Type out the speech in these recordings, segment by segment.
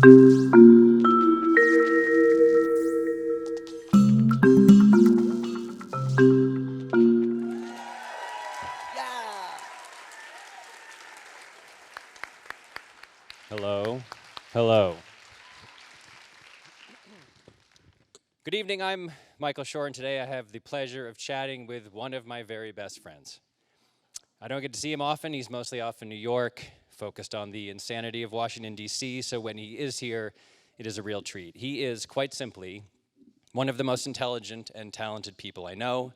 Hello. Hello. Good evening, I'm Michael Schur, and today I have the pleasure of chatting with one of my very best friends. I don't get to see him often. He's mostly off in New York, focused on the insanity of Washington, D.C., so when he is here, it is a real treat. He is, quite simply, one of the most intelligent and talented people I know,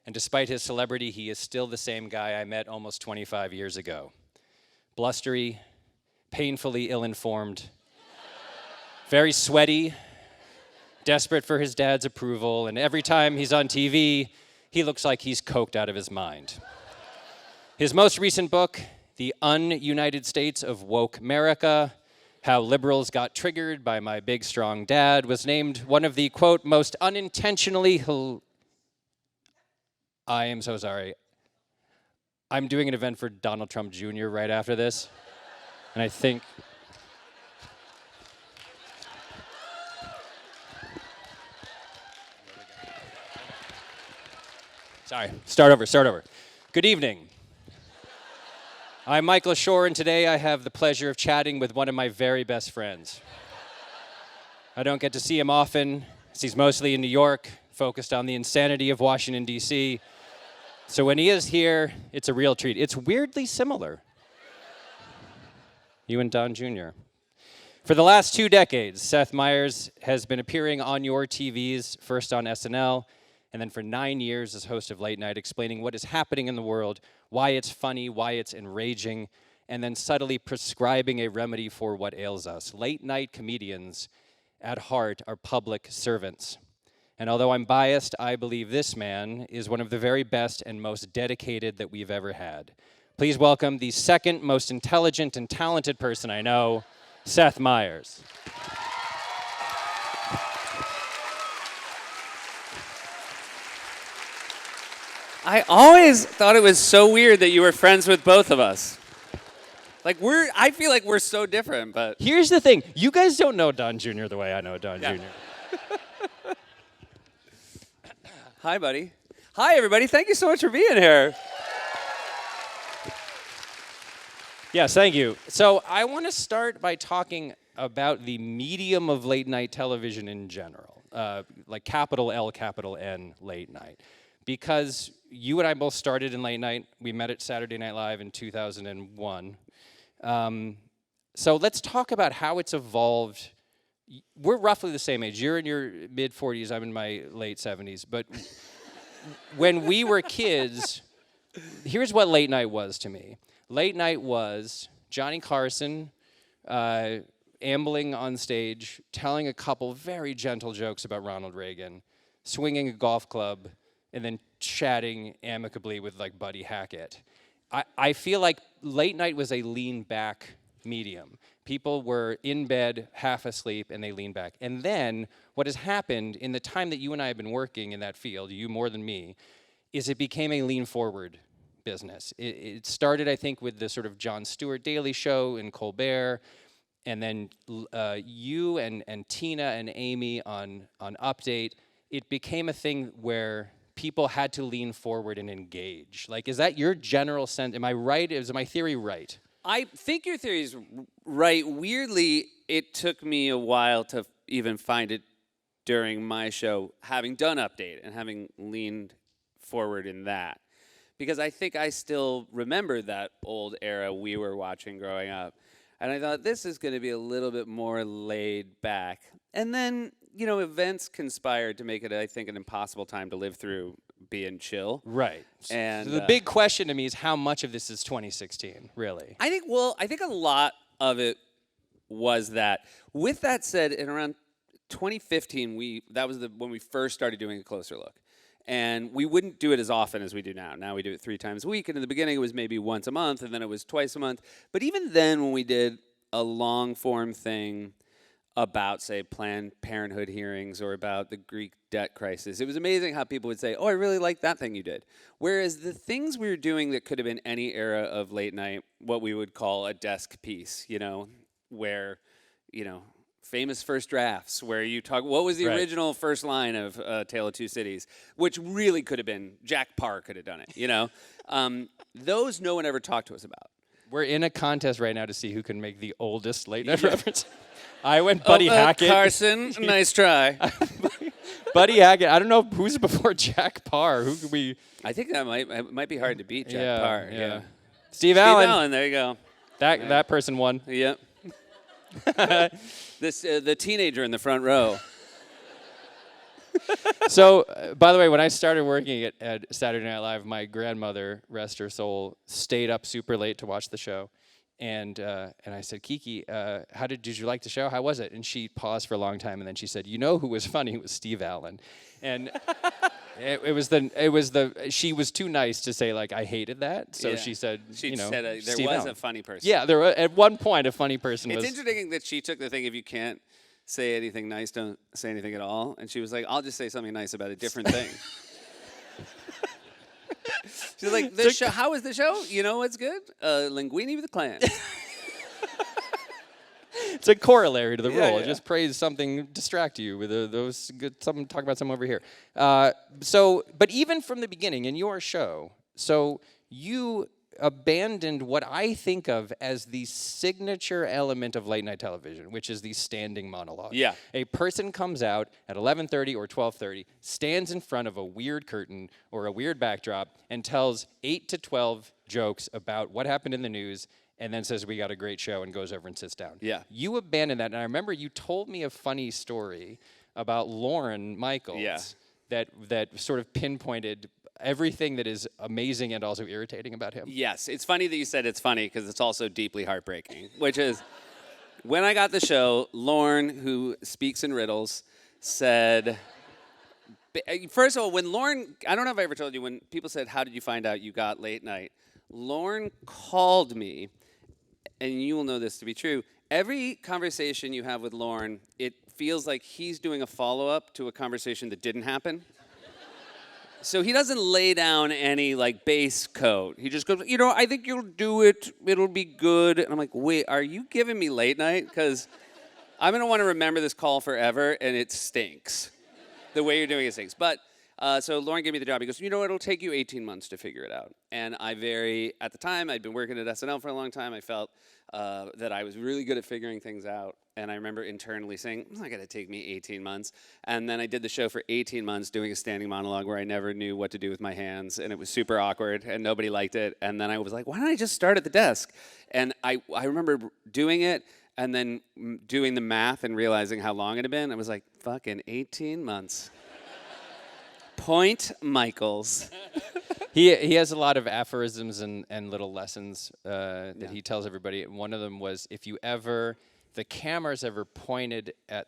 and despite his celebrity, he is still the same guy I met almost 25 years ago. Blustery, painfully ill-informed, very sweaty, desperate for his dad's approval, and every time he's on TV, he looks like he's coked out of his mind. His most recent book, The Un-United States of Woke America, How Liberals Got Triggered by My Big Strong Dad, was named one of the, quote, most unintentionally I am so sorry. I'm doing an event for Donald Trump Jr. right after this, and I think... Sorry, start over. Good evening. I'm Michael Schur, and today I have the pleasure of chatting with one of my very best friends. I don't get to see him often, as he's mostly in New York, focused on the insanity of Washington, D.C. So when he is here, it's a real treat. It's weirdly similar. You and Don Jr. For the last 2 decades, Seth Meyers has been appearing on your TVs, first on SNL, and then for 9 years as host of Late Night, explaining what is happening in the world, why it's funny, why it's enraging, and then subtly prescribing a remedy for what ails us. Late night comedians, at heart, are public servants. And although I'm biased, I believe this man is one of the very best and most dedicated that we've ever had. Please welcome the second most intelligent and talented person I know, Seth Meyers. I always thought it was so weird that you were friends with both of us. I feel like we're so different, but... Here's the thing. You guys don't know Don Jr. the way I know Don Jr. Hi, buddy. Hi, everybody. Thank you so much for being here. Yes, thank you. So I want to start by talking about the medium of late night television in general, like capital L, capital N, late night. Because you and I both started in late night. We met at Saturday Night Live in 2001. So let's talk about how it's evolved. We're roughly the same age. You're in your mid-40s. I'm in my late 70s. But when we were kids, here's what late night was to me. Late night was Johnny Carson ambling on stage, telling a couple very gentle jokes about Ronald Reagan, swinging a golf club, and then chatting amicably with like Buddy Hackett. I feel like late night was a lean back medium. People were in bed, half asleep, and they leaned back. And then what has happened in the time that you and I have been working in that field, you more than me, is it became a lean forward business. It started, I think, with the sort of Jon Stewart Daily Show and Colbert, and then you and Tina and Amy on Update. It became a thing where people had to lean forward and engage. Like, is that your general sense? Am I right? Is my theory right? I think your theory is right. Weirdly, it took me a while to even find it during my show, having done Update and having leaned forward in that. Because I think I still remember that old era we were watching growing up. And I thought, this is going to be a little bit more laid back. And then, events conspired to make it, I think, an impossible time to live through being chill. Right. And so the big question to me is how much of this is 2016, really? I think a lot of it was that. With that said, in around 2015, that was when we first started doing a closer look. And we wouldn't do it as often as we do now. Now we do it 3 times a week, and in the beginning it was maybe once a month, and then it was twice a month. But even then, when we did a long-form thing about, say, Planned Parenthood hearings or about the Greek debt crisis, it was amazing how people would say, oh, I really like that thing you did. Whereas the things we were doing that could have been any era of late night, what we would call a desk piece, where famous first drafts where you talk, what was the original first line of Tale of Two Cities, which really could have been, Jack Parr could have done it, those no one ever talked to us about. We're in a contest right now to see who can make the oldest late night reference. I went Buddy Hackett. Carson, nice try. Buddy Hackett. I don't know who's before Jack Parr. Who could we? I think that might be hard to beat Jack Parr. Yeah. Steve Allen. There you go. That person won. Yep. The teenager in the front row. So, by the way, when I started working at Saturday Night Live, my grandmother, rest her soul, stayed up super late to watch the show. And I said, Kiki, did you like the show? How was it? And she paused for a long time, and then she said, "You know who was funny? It was Steve Allen." And she was too nice to say, like, I hated that. So she said, Steve was Allen. a funny person. Yeah, there were, at one point a funny person was. It's interesting that she took the thing, if you can't say anything nice, don't say anything at all. And she was like, I'll just say something nice about a different thing. She's like, how was the show? You know what's good? Linguine with a clan. It's a corollary to the rule. Yeah. Just praise something, distract you with talk about something over here. But even from the beginning in your show, so you abandoned what I think of as the signature element of late night television, which is the standing monologue. Yeah. A person comes out at 11:30 or 12:30, stands in front of a weird curtain or a weird backdrop, and tells 8 to 12 jokes about what happened in the news, and then says, we got a great show, and goes over and sits down. Yeah. You abandoned that, and I remember you told me a funny story about Lorne Michaels that sort of pinpointed everything that is amazing and also irritating about him. Yes, it's funny that you said it's funny because it's also deeply heartbreaking, which is when I got the show, Lorne, who speaks in riddles, said, first of all, when Lorne, I don't know if I ever told you, when people said, how did you find out you got late night? Lorne called me, and you will know this to be true. Every conversation you have with Lorne, it feels like he's doing a follow-up to a conversation that didn't happen. So he doesn't lay down any base coat. He just goes, I think you'll do it. It'll be good. And I'm like, wait, are you giving me late night? Because I'm going to want to remember this call forever, and it stinks. The way you're doing it stinks. But so Lorne gave me the job. He goes, it'll take you 18 months to figure it out. And at the time, I'd been working at SNL for a long time. I felt that I was really good at figuring things out. And I remember internally saying, it's not going to take me 18 months. And then I did the show for 18 months doing a standing monologue where I never knew what to do with my hands. And it was super awkward, and nobody liked it. And then I was like, why don't I just start at the desk? And I remember doing it and then doing the math and realizing how long it had been. I was like, fucking 18 months. Point Michaels. He has a lot of aphorisms and little lessons that he tells everybody. One of them was, if the camera's ever pointed at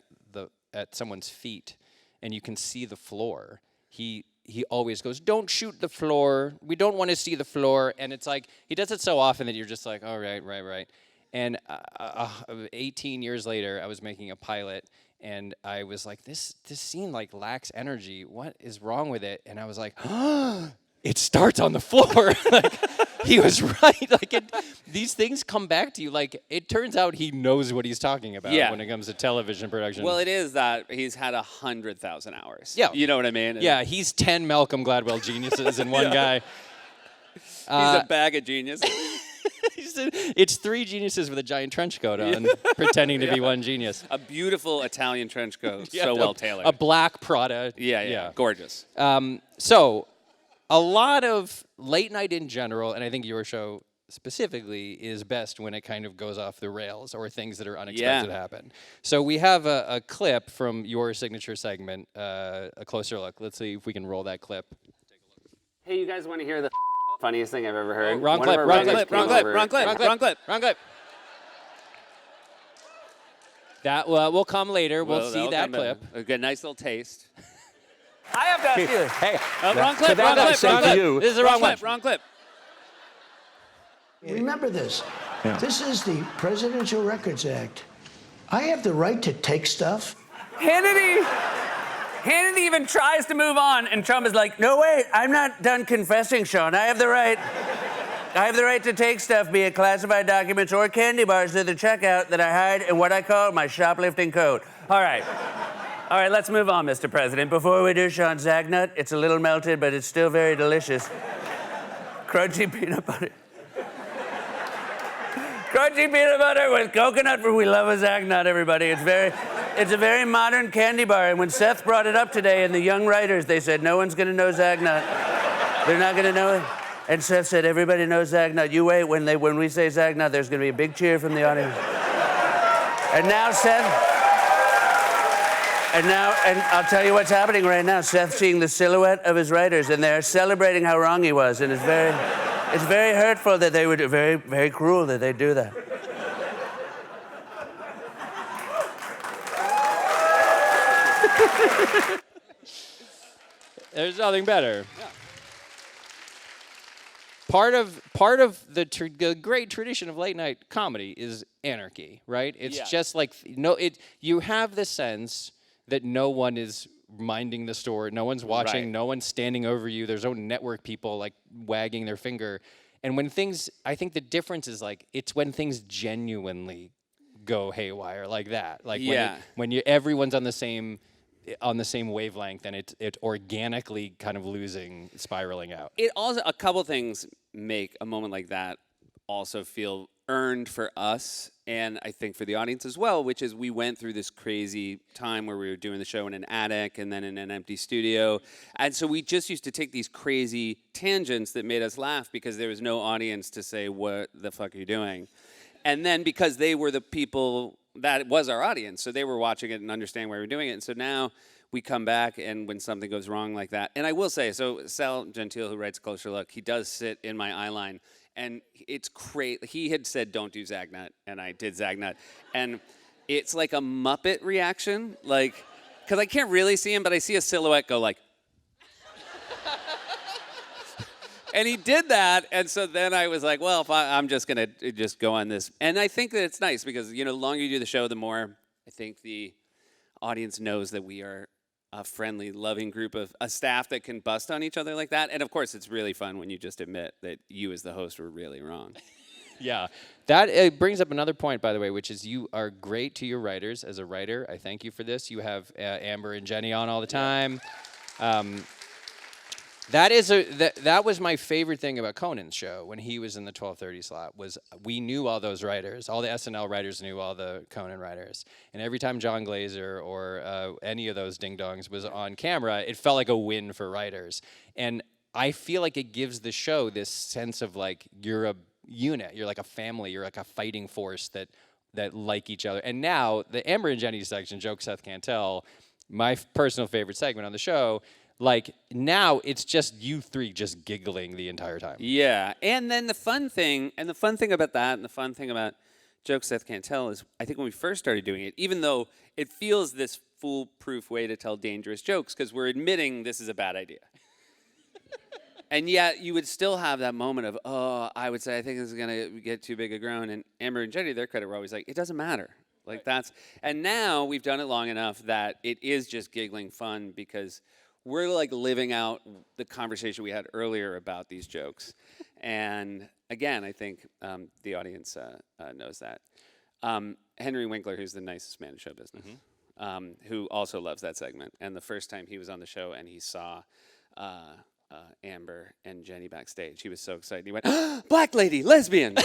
someone's feet and you can see the floor, he always goes, don't shoot the floor. We don't want to see the floor. And it's like, he does it so often that you're just like, oh, right. And 18 years later, I was making a pilot, and I was like, this scene lacks energy. What is wrong with it? And I was like, it starts on the floor. He was right. These things come back to you. It turns out he knows what he's talking about when it comes to television production. Well, it is that he's had 100,000 hours. Yeah. You know what I mean? Yeah, he's 10 Malcolm Gladwell geniuses in one guy. He's a bag of geniuses. It's 3 geniuses with a giant trench coat on, pretending to be one genius. A beautiful Italian trench coat, so well tailored. A black Prada. Yeah. Gorgeous. So, a lot of late night in general, and I think your show specifically, is best when it kind of goes off the rails or things that are unexpected happen. So we have a clip from your signature segment, a closer look. Let's see if we can roll that clip. Hey, you guys want to hear the funniest thing I've ever heard? Wrong clip. That will come later. We'll see that clip. A good, nice little taste. I have to ask you. Hey, wrong clip. This is the wrong one. Wrong clip. Remember this. Yeah. This is the Presidential Records Act. I have the right to take stuff. Hannity even tries to move on, and Trump is like, no, wait, I'm not done confessing, Sean. I have the right. I have the right to take stuff, be it classified documents or candy bars, to the checkout that I hide in what I call my shoplifting coat. All right. All right, let's move on, Mr. President. Before we do Sean's Zagnut, it's a little melted, but it's still very delicious. Crunchy peanut butter. Crunchy peanut butter with coconut. We love a Zagnut, everybody. It's a very modern candy bar. And when Seth brought it up today and the young writers, they said, no one's gonna know Zagnut. They're not gonna know it. And Seth said, everybody knows Zagnut. You wait, when we say Zagnut, there's gonna be a big cheer from the audience. And now Seth, and I'll tell you what's happening right now. Seth's seeing the silhouette of his writers, and they're celebrating how wrong he was. And it's very hurtful that they would, very, very cruel that they do that. There's nothing better. Yeah. Part of the great tradition of late night comedy is anarchy, right? It's just like you have the sense that no one is minding the store, no one's watching, no one's standing over you. There's no network people like wagging their finger. And when things, I think the difference is like it's when things genuinely go haywire like that. Like when everyone's on the same wavelength, and it organically kind of spiraling out. It also, a couple things make a moment like that also feel earned for us, and I think for the audience as well, which is we went through this crazy time where we were doing the show in an attic and then in an empty studio, and so we just used to take these crazy tangents that made us laugh because there was no audience to say, what the fuck are you doing? And then because they were the people that was our audience, so they were watching it and understanding why we were doing it. And so now we come back, and when something goes wrong like that, and I will say, so Sal Gentile, who writes Closer Look, he does sit in my eye line, and it's great. He had said, don't do Zagnut, and I did Zagnut. And it's like a Muppet reaction, like, because I can't really see him, but I see a silhouette go like, and he did that, and so then I was like, well, I'm just going to just go on this. And I think that it's nice because, the longer you do the show, the more I think the audience knows that we are a friendly, loving group of a staff that can bust on each other like that. And, of course, it's really fun when you just admit that you as the host were really wrong. Yeah. That brings up another point, by the way, which is you are great to your writers. As a writer, I thank you for this. You have Amber and Jenny on all the time. That was my favorite thing about Conan's show when he was in the 12:30 slot was we knew all those writers. All the SNL writers knew all the Conan writers. And every time John Glazer or any of those ding-dongs was on camera, it felt like a win for writers. And I feel like it gives the show this sense of like you're a unit. You're like a family. You're like a fighting force that like each other. And now the Amber and Jenny section, Joke Seth Can't Tell, my personal favorite segment on the show, like, now it's just you three just giggling the entire time. Yeah, and then the fun thing about that, and the fun thing about Jokes Seth Can't Tell is, I think when we first started doing it, even though it feels this foolproof way to tell dangerous jokes, because we're admitting this is a bad idea. And yet, you would still have that moment of, I would say, I think this is going to get too big a groan. And Amber and Jenny, to their credit, were always like, it doesn't matter. Like, and now we've done it long enough that it is just giggling fun because we're like living out the conversation we had earlier about these jokes. And again, I think the audience knows that. Henry Winkler, who's the nicest man in show business, who also loves that segment. And the first time he was on the show and he saw Amber and Jenny backstage, he was so excited. He went, black lady, lesbian.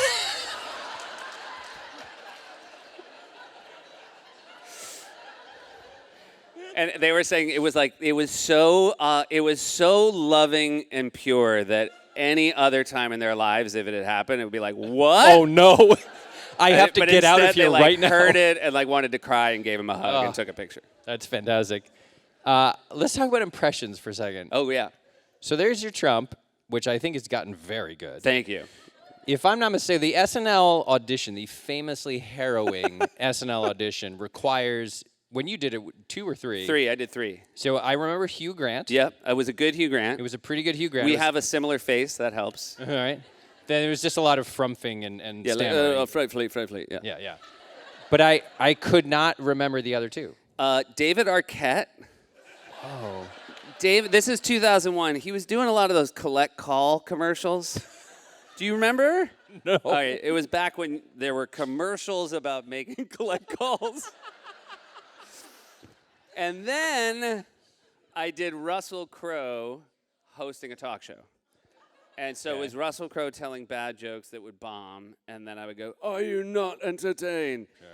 And they were saying it was so loving and pure that any other time in their lives, if it had happened, it would be like, what? Oh no, I have to get out of here right now. Heard it and wanted to cry and gave him a hug and took a picture. That's fantastic. Let's talk about impressions for a second. Oh yeah. So there's your Trump, which I think has gotten very good. Thank you. If I'm not mistaken, the SNL audition, the famously harrowing SNL audition, requires. When you did it, 2 or 3? 3. I did 3. So I remember Hugh Grant. Yep, it was a good Hugh Grant. It was a pretty good Hugh Grant. We have a similar face. That helps. All right. Then there was just a lot of frumping and stammering. Frightfully, yeah. Yeah. But I could not remember the other 2. David Arquette. David, this is 2001. He was doing a lot of those collect call commercials. Do you remember? No. All right, it was back when there were commercials about making collect calls. And then I did Russell Crowe hosting a talk show. And so it was Russell Crowe telling bad jokes that would bomb, and then I would go, "Are you not entertained?" Sure.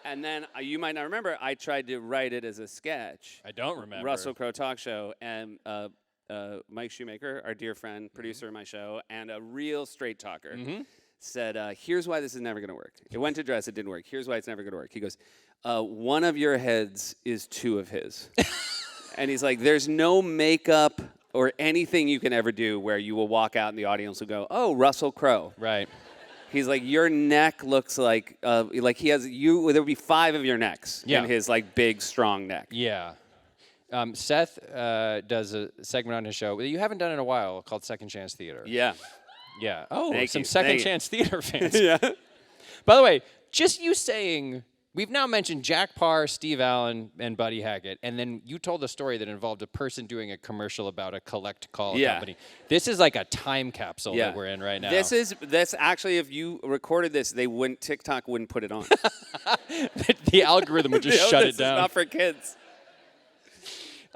And then, you might not remember, I tried to write it as a sketch. I don't remember. Russell Crowe talk show, and Mike Shoemaker, our dear friend, producer of my show, and a real straight talker, said, here's why this is never going to work. It went to dress, it didn't work. Here's why it's never going to work. He goes, one of your heads is two of his. And he's like, there's no makeup or anything you can ever do where you will walk out and the audience will go, oh, Russell Crowe. Right. He's like, your neck looks like he has you. There would be 5 of your necks in his like big, strong neck. Yeah. Seth does a segment on his show that you haven't done in a while called Second Chance Theater. Yeah. Yeah. Oh, Thank some you. Second Chance Theater fans. Yeah. By the way, just you saying, we've now mentioned Jack Parr, Steve Allen, and Buddy Hackett, and then you told a story that involved a person doing a commercial about a collect call company. This is like a time capsule that we're in right now. This actually, if you recorded this, TikTok wouldn't put it on. The algorithm would just shut it down. This is not for kids.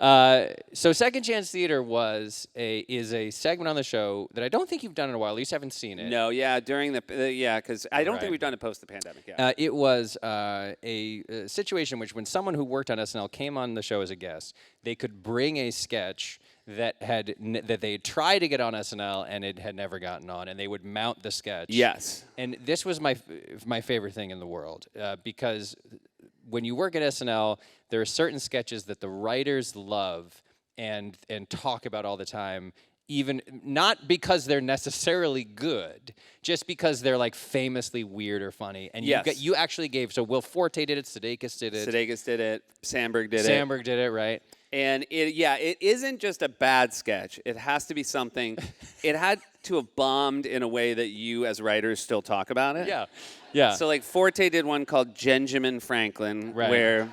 So Second Chance Theater is a segment on the show that I don't think you've done in a while. At least I haven't seen it. No, during because I don't think we've done it post the pandemic yet. It was a situation in which when someone who worked on SNL came on the show as a guest, they could bring a sketch that they had tried to get on SNL and it had never gotten on, and they would mount the sketch. Yes. And this was my favorite thing in the world because when you work at SNL, there are certain sketches that the writers love and talk about all the time, even not because they're necessarily good, just because they're like famously weird or funny. And you actually gave, so Will Forte did it, Sudeikis did it. Sandberg did it, right? And it isn't just a bad sketch. It has to be something. It had to have bombed in a way that you as writers still talk about it. Yeah. So like Forte did one called Benjamin Franklin, right, where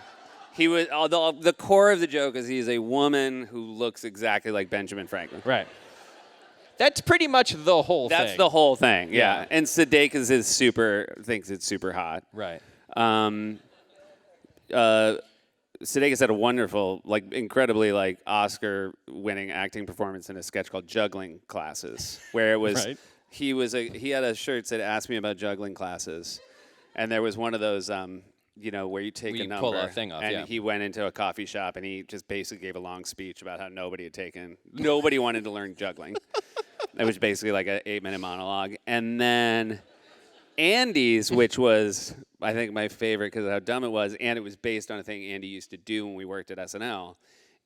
he was, the core of the joke is he's a woman who looks exactly like Benjamin Franklin. Right. That's pretty much the whole thing. That's the whole thing, yeah. And Sudeikis thinks it's super hot. Right. Sudeikis had a wonderful, incredibly, Oscar-winning acting performance in a sketch called Juggling Classes, where it was he had a shirt that said "Ask me about juggling classes," and there was one of those, where you take a number pull a thing off, and he went into a coffee shop and he just basically gave a long speech about how nobody wanted to learn juggling. It was basically like an 8-minute monologue, and then Andy's, which was, I think, my favorite because of how dumb it was, and it was based on a thing Andy used to do when we worked at SNL,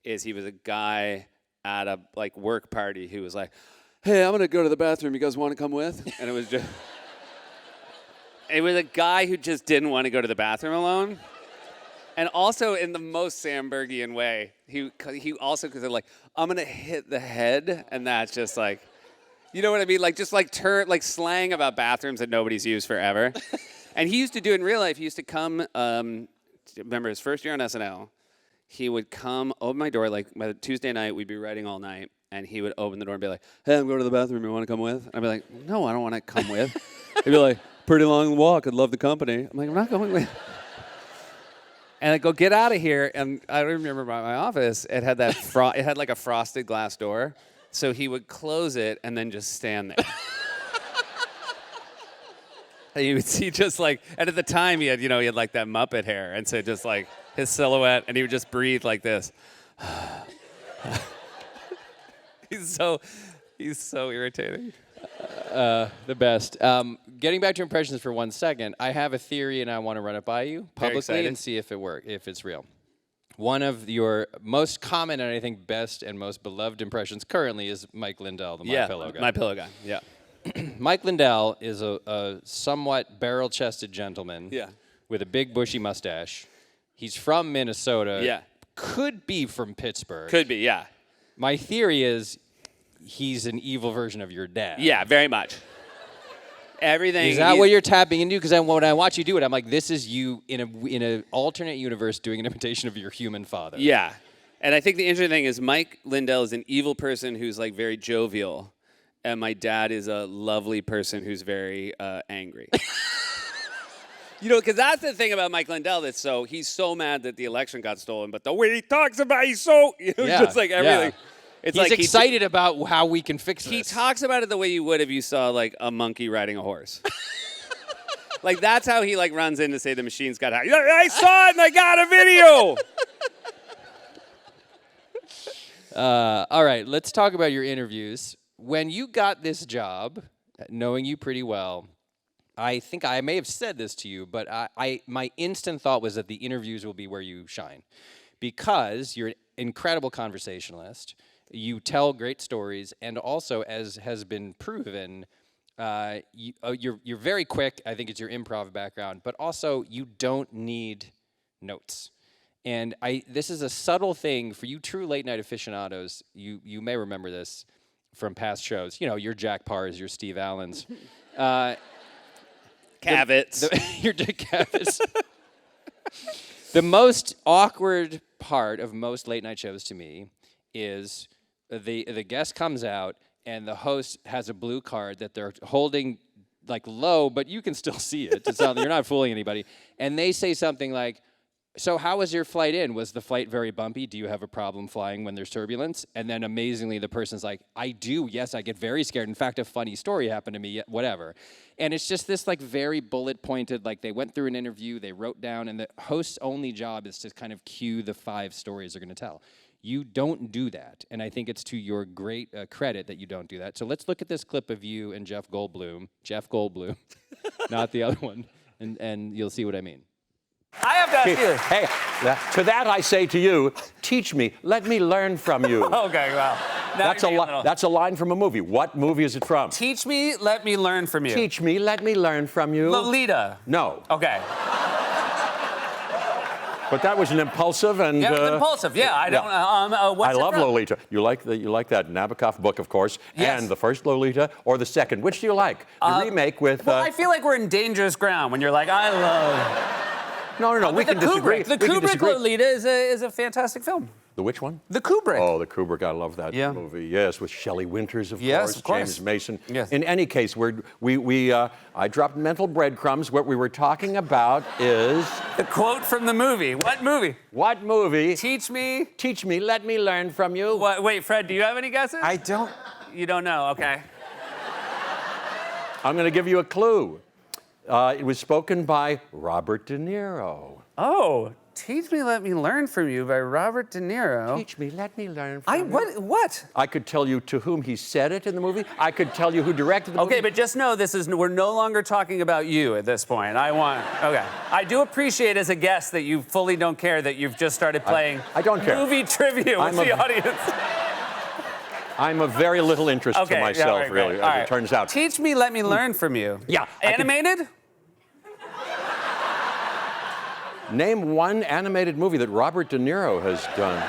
is he was a guy at a work party who was like, hey, I'm going to go to the bathroom. You guys want to come with? And it was just... It was a guy who just didn't want to go to the bathroom alone. And also in the most Sandbergian way, he also, because they're like, I'm going to hit the head, and that's just like... You know what I mean? Slang about bathrooms that nobody's used forever. And he used to do it in real life. He used to come, remember his first year on SNL, he would come, open my door, by Tuesday night, we'd be writing all night, and he would open the door and be like, hey, I'm going to the bathroom, you want to come with? And I'd be like, no, I don't want to come with. He'd be like, pretty long walk, I'd love the company. I'm like, I'm not going with. And I'd go, get out of here. And I remember my office, it had that, it had a frosted glass door. So he would close it and then just stand there. And you would see and at the time he had that Muppet hair. And so just his silhouette, and he would just breathe like this. He's so irritating. The best. Getting back to impressions for 1 second, I have a theory and I want to run it by you publicly and see if it's real. One of your most common and I think best and most beloved impressions currently is Mike Lindell, the My Pillow guy. My Pillow guy, yeah. Mike Lindell is a somewhat barrel-chested gentleman with a big bushy mustache. He's from Minnesota. Yeah. Could be from Pittsburgh. Could be, yeah. My theory is he's an evil version of your dad. Yeah, very much. Everything. Is that what you're tapping into? Because when I watch you do it, I'm like, this is you in an alternate universe doing an imitation of your human father. Yeah. And I think the interesting thing is Mike Lindell is an evil person who's very jovial. and my dad is a lovely person who's very angry. You know, because that's the thing about Mike Lindell. He's so mad that the election got stolen, but the way he talks about it, he's so, just like everything. It's He's like excited about how we can fix this. He talks about it the way you would if you saw like a monkey riding a horse. Like that's how he like runs in to say the machine's got hacked. I saw it and I got a video. All right, let's talk about your interviews. When you got this job, knowing you pretty well, I think I may have said this to you, but my instant thought was that the interviews will be where you shine, because you're an incredible conversationalist. You tell great stories, and also, as has been proven, you're very quick. I think it's your improv background, but also you don't need notes. And this is a subtle thing for you true late night aficionados. You may remember this from past shows. You know, your Jack Parrs, your Steve Allens. Cavitz. Your Dick Cavitz. The most awkward part of most late night shows to me is the guest comes out and the host has a blue card that they're holding like low, but you can still see it. It's not, you're not fooling anybody. And they say something like, so how was your flight in? Was the flight very bumpy? Do you have a problem flying when there's turbulence? And then amazingly, the person's like, I do. Yes, I get very scared. In fact, a funny story happened to me, whatever. And it's just this like very bullet pointed, like they went through an interview, they wrote down, and the host's only job is to kind of cue the 5 stories they're going to tell. You don't do that. And I think it's to your great credit that you don't do that. So let's look at this clip of you and Jeff Goldblum, not the other one, and you'll see what I mean. I have to ask you. Hey, to that I say to you, teach me, let me learn from you. Okay, well. That's a line from a movie. What movie is it from? Teach me, let me learn from you. Teach me, let me learn from you. Lolita. No. Okay. But that was an impulsive and... Yeah, it was impulsive. Yeah, I don't... what's I it love from? Lolita. You like that Nabokov book, of course, Yes. and the first Lolita, or the second. Which do you like? The remake with... Well, I feel like we're in dangerous ground when you're like, I love... No, we can disagree. The Kubrick Lolita is a fantastic film. The which one? The Kubrick. Oh, the Kubrick. I love that movie. Yes, with Shelley Winters, of course. James Mason. Yes. In any case, I dropped mental breadcrumbs. What we were talking about is... The quote from the movie. What movie? What movie? Teach me. Teach me, let me learn from you. What, wait, Fred, do you have any guesses? I don't. You don't know, okay. I'm going to give you a clue. It was spoken by Robert De Niro. Oh, Teach Me, Let Me Learn From You by Robert De Niro. Teach me, let me learn from you. What? I could tell you to whom he said it in the movie. I could tell you who directed the movie. Okay, but just know we're no longer talking about you at this point. Okay. I do appreciate as a guest that you fully don't care that you've just started playing I don't care. movie trivia with the audience. I'm of very little interest to myself, really, as it turns out. Teach Me, Let Me Learn From You. Yeah. Animated? Name one animated movie that Robert De Niro has done.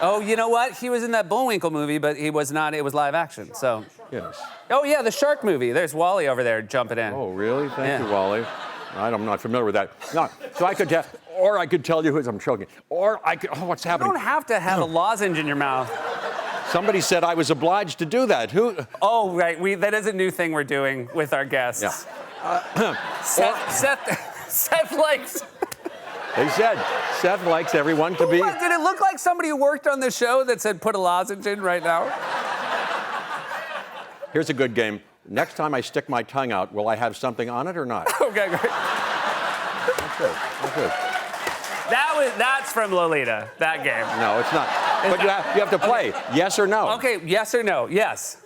Oh, you know what? He was in that Bullwinkle movie, but he was not. It was live action, so. Yes. Oh, yeah, the shark movie. There's Wally over there jumping in. Oh, really? Thank you, Wally. I'm not familiar with that. No, so I could tell, or I could tell you who I'm choking, or I could, what's happening? You don't have to have a lozenge in your mouth. Somebody said I was obliged to do that. Who? Oh, right. That is a new thing we're doing with our guests. Yeah. Seth likes... They said Seth likes everyone to be... What? Did it look like somebody who worked on the show that said put a lozenge in right now? Here's a good game. Next time I stick my tongue out, will I have something on it or not? Okay, great. That's good. That's from Lolita, that game. No, it's not. But you have to play. Okay. Yes or no? Okay, yes or no? Yes.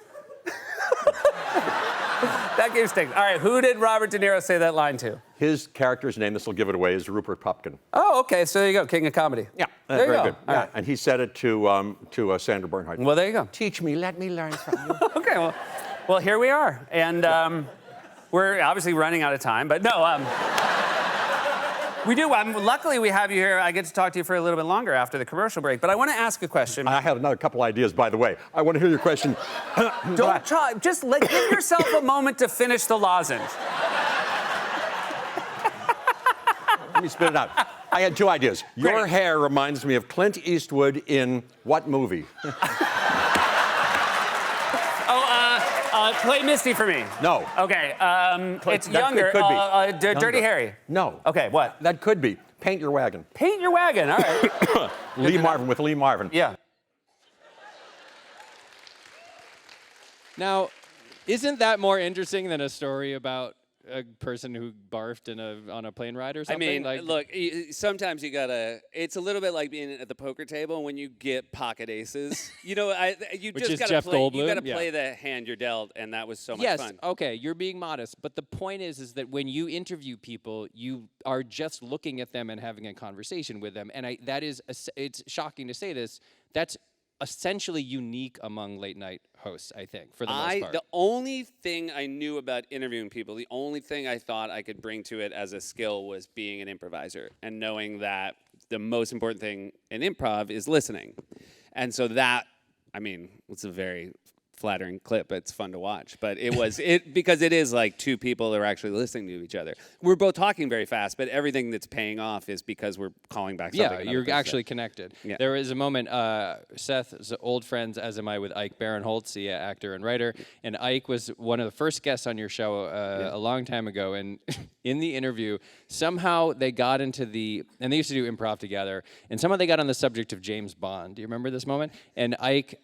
That game stinks. All right, who did Robert De Niro say that line to? His character's name, this will give it away, is Rupert Pupkin. Oh, okay, so there you go, king of comedy. Yeah, there very you good. All right. And he said it to Sandra Bernhard. Well, there you go. Teach me, let me learn from you. Okay, well, here we are. And we're obviously running out of time, but no, we do. Luckily, we have you here. I get to talk to you for a little bit longer after the commercial break. But I want to ask a question. I had another couple ideas, by the way. I want to hear your question. Don't try. Just give yourself a moment to finish the lozenge. Let me spit it out. I had 2 ideas. Great. Your hair reminds me of Clint Eastwood in what movie? Play Misty for me. No. Okay. It's that younger. could be. Dirty Younger. Harry. No. Okay. What? That could be. Paint Your Wagon. Paint Your Wagon. All right. Lee Marvin. Yeah. Now, isn't that more interesting than a story about a person who barfed on a plane ride or I something? mean, look, sometimes you gotta. It's a little bit like being at the poker table when you get pocket aces. You know, you Which just is gotta Jeff play. Goldblum, You gotta yeah. play the hand you're dealt, and that was so much yes, fun. okay, you're being modest, but the point is that when you interview people, you are just looking at them and having a conversation with them, and it's shocking to say this, that's essentially unique among late night hosts, I think, for the most part. The only thing I knew about interviewing people, the only thing I thought I could bring to it as a skill was being an improviser and knowing that the most important thing in improv is listening. And so that, I mean, it's a very flattering clip. It's fun to watch, but because it is like two people that are actually listening to each other. We're both talking very fast, but everything that's paying off is because we're calling back something. Yeah, another you're person actually said. connected. Yeah. There was a moment, Seth's old friends, as am I, with Ike Barinholtz, the actor and writer, and Ike was one of the first guests on your show a long time ago, and in the interview, somehow they got into and they used to do improv together, and somehow they got on the subject of James Bond. Do you remember this moment? And Ike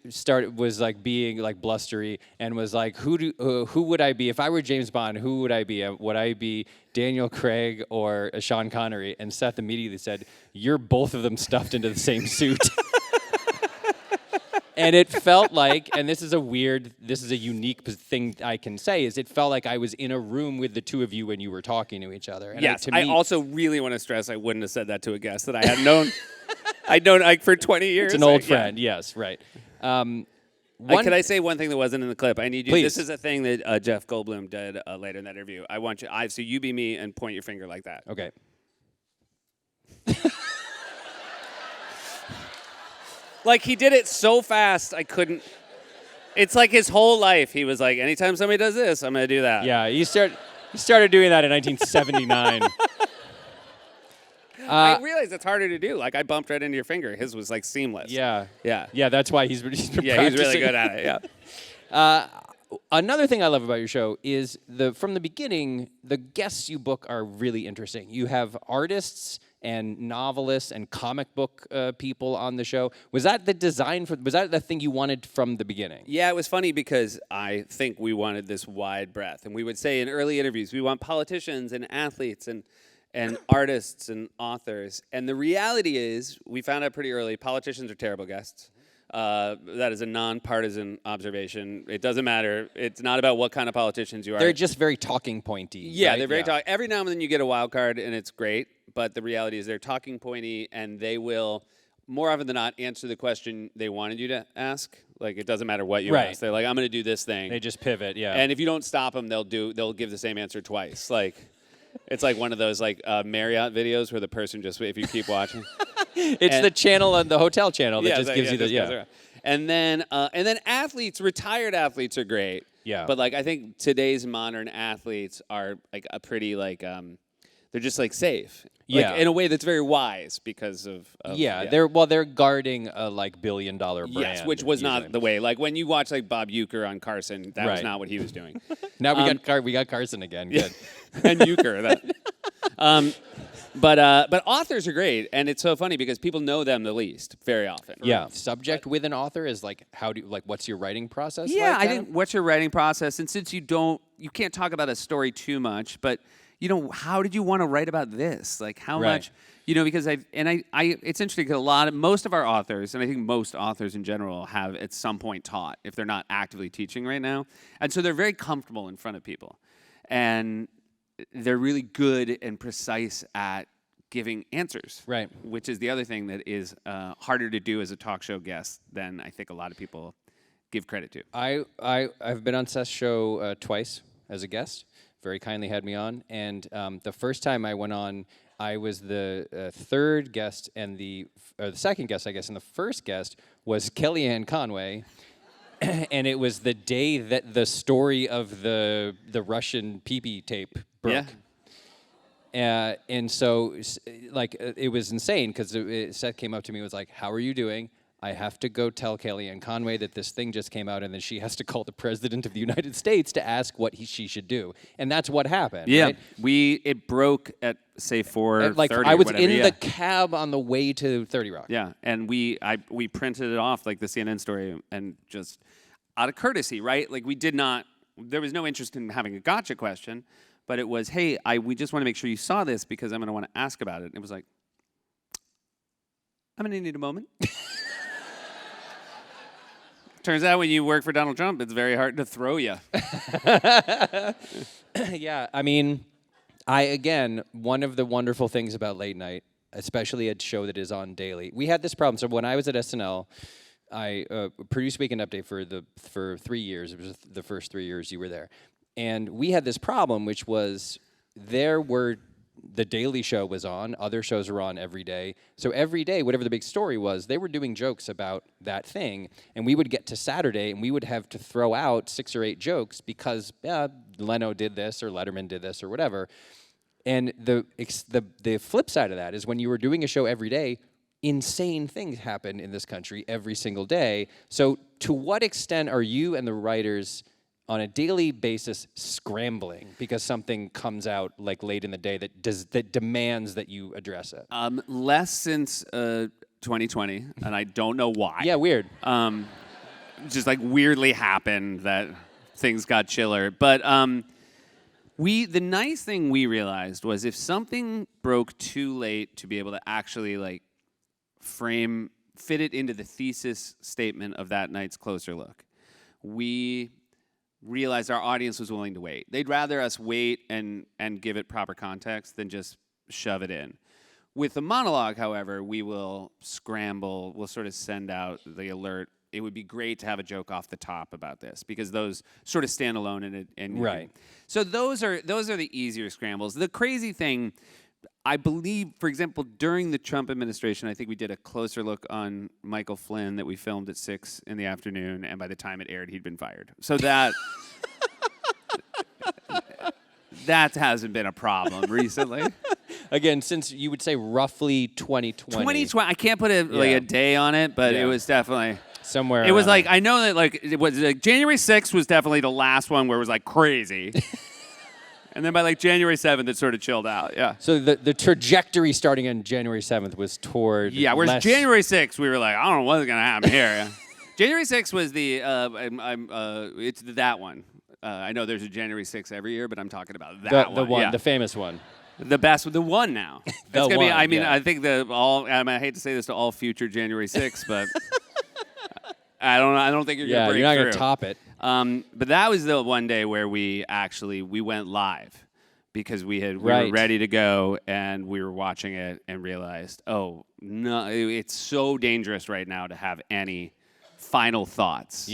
was like being like blustery and was like, who would I be? If I were James Bond, who would I be? Would I be Daniel Craig or Sean Connery? And Seth immediately said, you're both of them stuffed into the same suit. And it felt like, and this is a unique thing I can say, is it felt like I was in a room with the two of you when you were talking to each other. And Yes, I also really want to stress I wouldn't have said that to a guest that I had known. I'd known Ike for 20 years. It's an old friend, yes, right. Could I say one thing that wasn't in the clip? I need you. Please. This is a thing that Jeff Goldblum did later in that interview. I want you. So you be me and point your finger like that. Okay. Like he did it so fast, I couldn't. It's like his whole life. He was like, anytime somebody does this, I'm gonna do that. Yeah, he started doing that in 1979. I realize it's harder to do. Like I bumped right into your finger. His was like seamless. Yeah. Yeah. Yeah, that's why he's been Yeah, he's really practicing. good at it. Yeah. Another thing I love about your show is from the beginning, the guests you book are really interesting. You have artists and novelists and comic book people on the show. Was that the design was that the thing you wanted from the beginning? Yeah, it was funny because I think we wanted this wide breadth. And we would say in early interviews, we want politicians and athletes and artists and authors. And the reality is, we found out pretty early, politicians are terrible guests. That is a nonpartisan observation. It doesn't matter. It's not about what kind of politicians you are. They're just very talking pointy. Yeah, right? they're very talking. Every now and then you get a wild card, and it's great. But the reality is they're talking pointy, and they will, more often than not, answer the question they wanted you to ask. Like, it doesn't matter what you ask. They're like, I'm going to do this thing. They just pivot, yeah. And if you don't stop them, they'll give the same answer twice. Like, it's like one of those Marriott videos where the person just, if you keep watching. It's the channel on the hotel channel that just gives you the, goes around. And then athletes, retired athletes are great. Yeah. But like I think today's modern athletes are like a pretty they're just like safe. Yeah. Like, in a way that's very wise because of they're guarding a like $1 billion brand. Yes, which was usually. not the way. Like when you watch like Bob Uecker on Carson, that was Right. not what he was doing. Now we got Carson again. Good. And Uecker. But authors are great, and it's so funny because people know them the least very often. Yeah. Subject with an author is like what's your writing process? Yeah, like, I think what's your writing process? And since you can't talk about a story too much, but how did you want to write about this? Like how much, because it's interesting because most of our authors, and I think most authors in general have at some point taught if they're not actively teaching right now. And so they're very comfortable in front of people. And they're really good and precise at giving answers. Right. Which is the other thing that is harder to do as a talk show guest than I think a lot of people give credit to. I've been on Seth's show twice as a guest. Very kindly had me on, and the first time I went on, I was the third guest and the second guest, I guess, and the first guest was Kellyanne Conway, and it was the day that the story of the Russian pee-pee tape broke. Yeah. And so, it was insane because Seth came up to me and was like, "How are you doing?" I have to go tell Kellyanne Conway that this thing just came out, and then she has to call the president of the United States to ask what she should do. And that's what happened. Yeah, right? it broke at say 4:30. Like I was whatever, in the cab on the way to 30 Rock. Yeah, and we printed it off like the CNN story, and just out of courtesy, right? Like there was no interest in having a gotcha question, but it was, hey, we just want to make sure you saw this because I'm going to want to ask about it. And it was like, I'm going to need a moment. Turns out when you work for Donald Trump, it's very hard to throw you. Yeah, I mean, again, one of the wonderful things about late night, especially a show that is on daily, we had this problem. So when I was at SNL, I produced Weekend Update for 3 years. It was the first 3 years you were there. And we had this problem, which was the Daily Show was on, other shows were on every day. So every day, whatever the big story was, they were doing jokes about that thing. And we would get to Saturday, and we would have to throw out 6 or 8 jokes because Leno did this, or Letterman did this, or whatever. And the flip side of that is when you were doing a show every day, insane things happen in this country every single day. So to what extent are you and the writers on a daily basis scrambling because something comes out like late in the day that demands that you address it? Less since 2020, and I don't know why. Yeah, weird. Just like weirdly happened that things got chiller. But the nice thing we realized was if something broke too late to be able to actually like fit it into the thesis statement of that night's Closer Look, we realized our audience was willing to wait. They'd rather us wait and give it proper context than just shove it in. With the monologue, however, we will scramble. We'll sort of send out the alert. It would be great to have a joke off the top about this because those sort of stand alone and right. So those are the easier scrambles. The crazy thing, I believe, for example, during the Trump administration, I think we did a Closer Look on Michael Flynn that we filmed at 6 in the afternoon, and by the time it aired, he'd been fired. So that hasn't been a problem recently. Again, since you would say roughly 2020. 2020, I can't put a day on it, but it was definitely somewhere. It was around. like I know that like it was like January 6th was definitely the last one where it was like crazy. And then by like January 7th, it sort of chilled out, yeah. So the trajectory starting on January 7th was toward whereas January 6th, we were like, I don't know what's going to happen here. January 6th was it's that one. I know there's a January 6th every year, but I'm talking about that one. The famous one. The best, the one now. The one, I mean, yeah. I think I hate to say this to all future January 6th, but I don't think you're going to break you're not going to top it. But that was the one day where we went live because we were ready to go and we were watching it and realized, oh no, it's so dangerous right now to have any final thoughts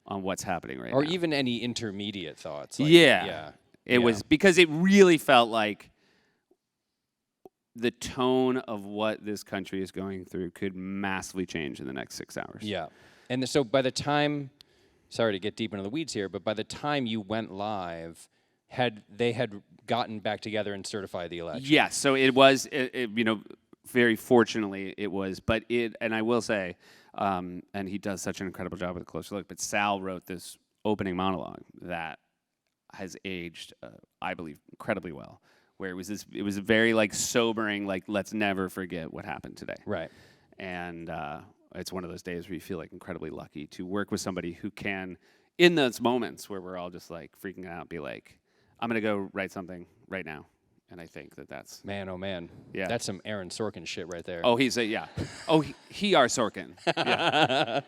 on what's happening right now. Or even any intermediate thoughts. It was because it really felt like the tone of what this country is going through could massively change in the next 6 hours. Yeah. And so by the time, sorry to get deep into the weeds here, but by the time you went live, they had gotten back together and certified the election. Yes, so it was, very fortunately it was, and I will say, and he does such an incredible job with a Closer Look, but Sal wrote this opening monologue that has aged, I believe, incredibly well, where it was very like sobering, like let's never forget what happened today. Right. And it's one of those days where you feel like incredibly lucky to work with somebody who can, in those moments where we're all just like freaking out, be like, I'm going to go write something right now. And I think that's... Man, oh man. Yeah. That's some Aaron Sorkin shit right there. Oh, he are Sorkin. Yeah.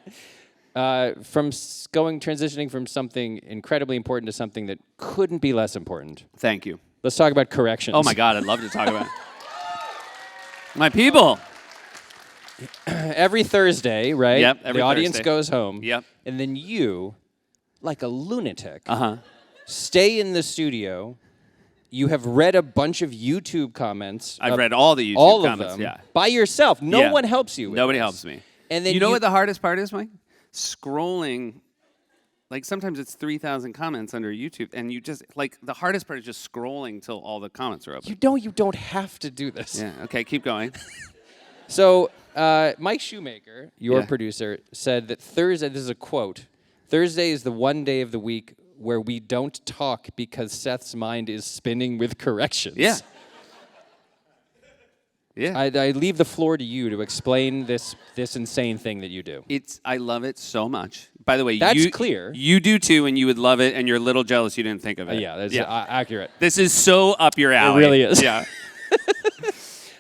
Transitioning from something incredibly important to something that couldn't be less important. Thank you. Let's talk about corrections. Oh my God, I'd love to talk about my people. Every Thursday, right? Yep, every the audience Thursday. goes home. Yep. And then you, like a lunatic, stay in the studio. You have read a bunch of YouTube comments. I've read all the YouTube comments, of them, yeah. by yourself. No one helps you with Nobody this. helps me. And then you know what the hardest part is, Mike? Scrolling. Like sometimes it's 3,000 comments under YouTube, and you just like the hardest part is just scrolling till all the comments are open. You don't have to do this. Yeah. Okay. Keep going. So Mike Shoemaker, your Yeah. producer, said that Thursday, this is a quote, Thursday is the one day of the week where we don't talk because Seth's mind is spinning with corrections. Yeah. Yeah. I leave the floor to you to explain this insane thing that you do. I love it so much. By the way, That's clear. You do too, and you would love it, and you're a little jealous you didn't think of it. Yeah, that's accurate. This is so up your alley. really is. Yeah.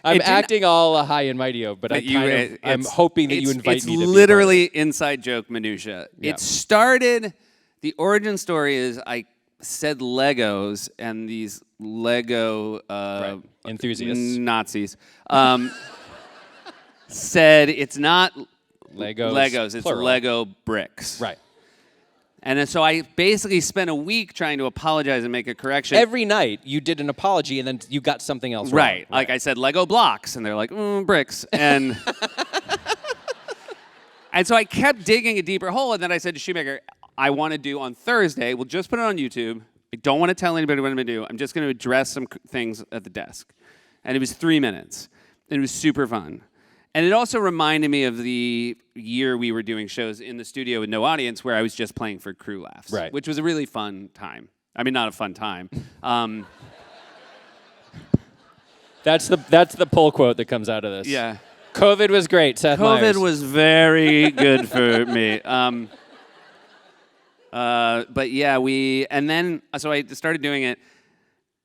I'm It didn't- acting all high and mighty, but I'm hoping that you invite me to It's be literally inside joke minutia. Yeah. It started, the origin story is I said Legos, and these Lego Right. Enthusiasts. Nazis said it's not Legos, it's plural. Lego bricks. Right. And then, so I basically spent a week trying to apologize and make a correction. Every night you did an apology and then you got something else wrong. Right. Like I said Lego blocks, and they're like, bricks. And and so I kept digging a deeper hole, and then I said to Shoemaker, I want to do on Thursday, we'll just put it on YouTube. I don't want to tell anybody what I'm going to do. I'm just going to address some things at the desk. And it was 3 minutes. And it was super fun. And it also reminded me of the year we were doing shows in the studio with no audience where I was just playing for crew laughs. Right. Which was a really fun time. I mean, not a fun time. That's the pull quote that comes out of this. Yeah. COVID was great, Seth Meyers. COVID was very good for me. But yeah, so I started doing it,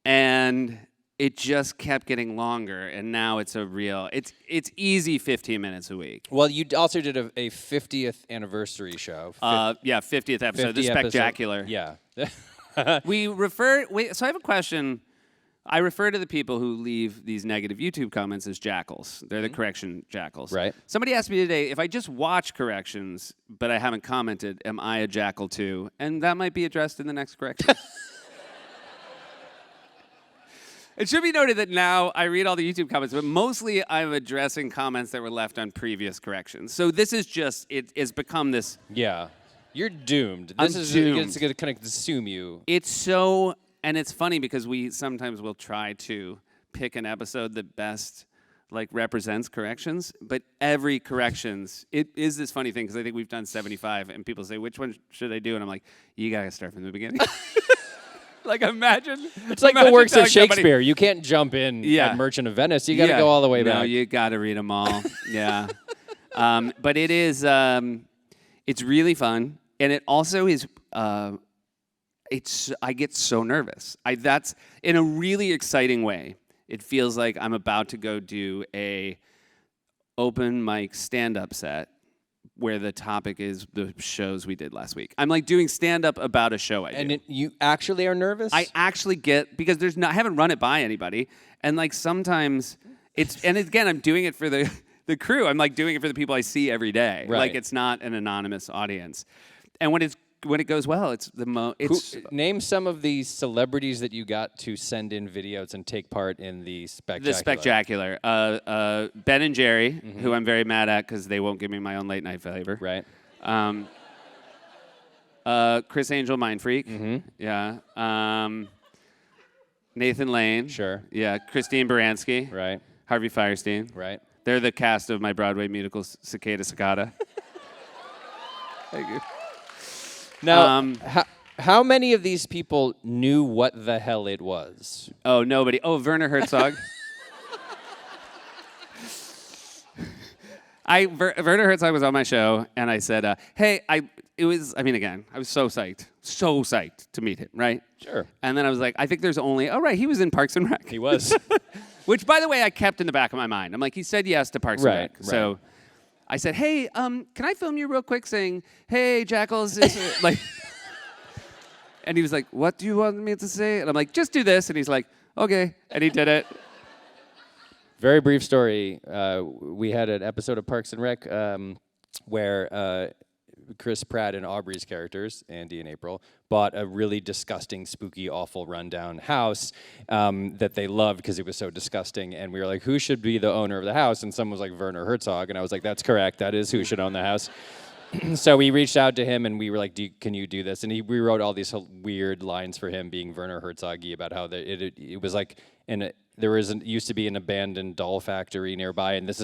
and it just kept getting longer, and now it's it's easy 15 minutes a week. Well, you also did a 50th anniversary show. 50th episode, the 50th episode. spectacular. Yeah. So I have a question. I refer to the people who leave these negative YouTube comments as jackals. They're the correction jackals. Right. Somebody asked me today, if I just watch corrections, but I haven't commented, am I a jackal too? And that might be addressed in the next correction. It should be noted that now I read all the YouTube comments, but mostly I'm addressing comments that were left on previous corrections. So this is just, it's become this. Yeah. You're doomed. I'm This is doomed. It's going to kind of consume you. It's so, and it's funny because we sometimes will try to pick an episode that best represents corrections, but every corrections, it is this funny thing because I think we've done 75 and people say, which one should I do? And I'm like, you got to start from the beginning. Imagine. It's like the works of Shakespeare. You can't jump in at Merchant of Venice. You got to go all the way back. No, you got to read them all. Yeah. But it is, it's really fun. And it also is, I get so nervous. That's in a really exciting way. It feels like I'm about to go do a open mic stand-up set where the topic is the shows we did last week. I'm doing stand-up about a show I do. And you actually are nervous? I actually get, because I haven't run it by anybody, and sometimes and again, I'm doing it for the crew. I'm doing it for the people I see every day. Right. It's not an anonymous audience. And when it goes well, it's name some of the celebrities that you got to send in videos and take part in the spectacular. the spectacular. Ben and Jerry, who I'm very mad at because they won't give me my own late night flavor. Right. Chris Angel, Mind Freak. Yeah. Nathan Lane. Sure. Yeah. Christine Baranski. Right. Harvey Firestein. Right. They're the cast of my Broadway musical Cicada Cicada. Thank you. Now, how many of these people knew what the hell it was? Oh, nobody. Oh, Werner Herzog. Werner Herzog was on my show, and I said, hey, I was so psyched to meet him, right? Sure. And then I was like, I think there's only, he was in Parks and Rec. He was. Which, by the way, I kept in the back of my mind. I'm like, he said yes to Parks and Rec. Right. So I said, hey, can I film you real quick saying, hey, Jackals, and he was like, what do you want me to say? And I'm like, just do this. And he's like, okay. And he did it. Very brief story. We had an episode of Parks and Rec where Chris Pratt and Aubrey's characters, Andy and April, bought a really disgusting, spooky, awful, rundown house that they loved because it was so disgusting. And we were like, who should be the owner of the house? And someone was like, Werner Herzog. And I was like, that's correct. That is who should own the house. So we reached out to him and we were like, can you do this? And we wrote all these weird lines for him being Werner Herzog-y about how it was like used to be an abandoned doll factory nearby, and this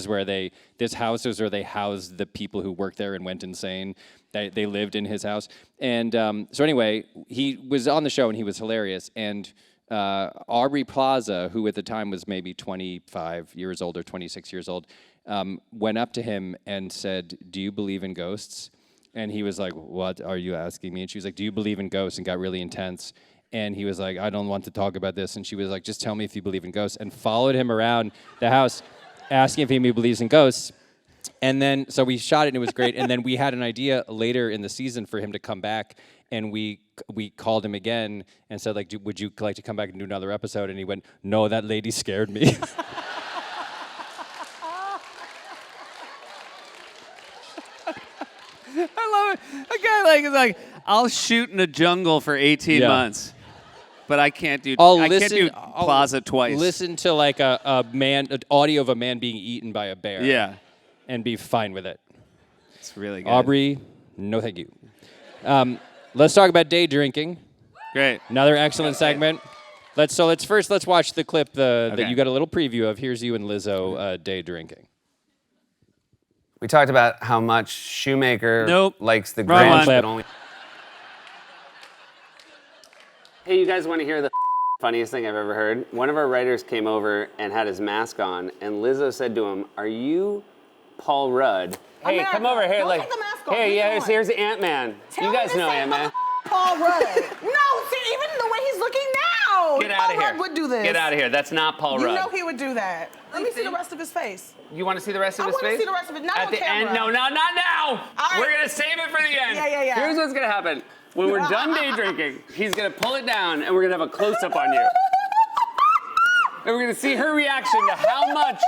house is where they housed the people who worked there and went insane. They lived in his house. And so anyway, he was on the show and he was hilarious. And Aubrey Plaza, who at the time was maybe 25 years old or 26 years old, went up to him and said, "Do you believe in ghosts?" And he was like, "What are you asking me?" And she was like, "Do you believe in ghosts?" And got really intense. And he was like, "I don't want to talk about this." And she was like, "Just tell me if you believe in ghosts." And followed him around the house, asking if he believes in ghosts. And then, so we shot it and it was great. And then we had an idea later in the season for him to come back. And we called him again and said, like, would you like to come back and do another episode? And he went, "No, that lady scared me." I love it. A guy is like, I'll shoot in a jungle for 18 months, but I can't do Plaza twice. Listen to like an audio of a man being eaten by a bear. Yeah. And be fine with it. It's really good. Aubrey, no thank you. Let's talk about day drinking. Great. Another excellent segment. Let's watch the clip that you got a little preview of. Here's you and Lizzo day drinking. We talked about how much Shoemaker likes the Grant, but only. Hey, you guys want to hear the funniest thing I've ever heard? One of our writers came over and had his mask on, and Lizzo said to him, "Are you Paul Rudd?" Hey, America, come over here. don't Like, take the mask off. hey, here's Ant-Man. You guys know Ant-Man. Paul Rudd. No, see, even the way he's looking now. Get out of here. Paul Rudd would do this. Get out of here. That's not Paul Rudd. You know he would do that. Let me see the rest of his face. You want to see the rest of his face? I want to see the rest of it. Not At on the camera. end? No, not now. All right. We're going to save it for the end. Yeah. Here's what's going to happen. When we're done day drinking, he's going to pull it down, and we're going to have a close-up on you. And we're going to see her reaction to how much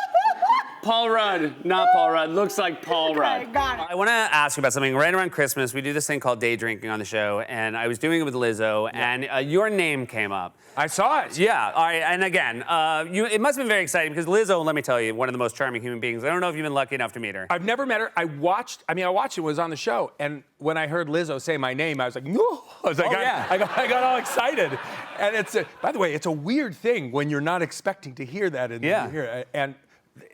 Paul Rudd, not Paul Rudd, looks like Paul Rudd. Got it. I want to ask you about something. Right around Christmas, we do this thing called day drinking on the show, and I was doing it with Lizzo, and your name came up. I saw it. Yeah, all right, and again, it must have been very exciting because Lizzo, let me tell you, one of the most charming human beings. I don't know if you've been lucky enough to meet her. I've never met her. I watched it, was on the show, and when I heard Lizzo say my name, I was like, no. I was like, I got all excited. And by the way, it's a weird thing when you're not expecting to hear that. And you hear it. And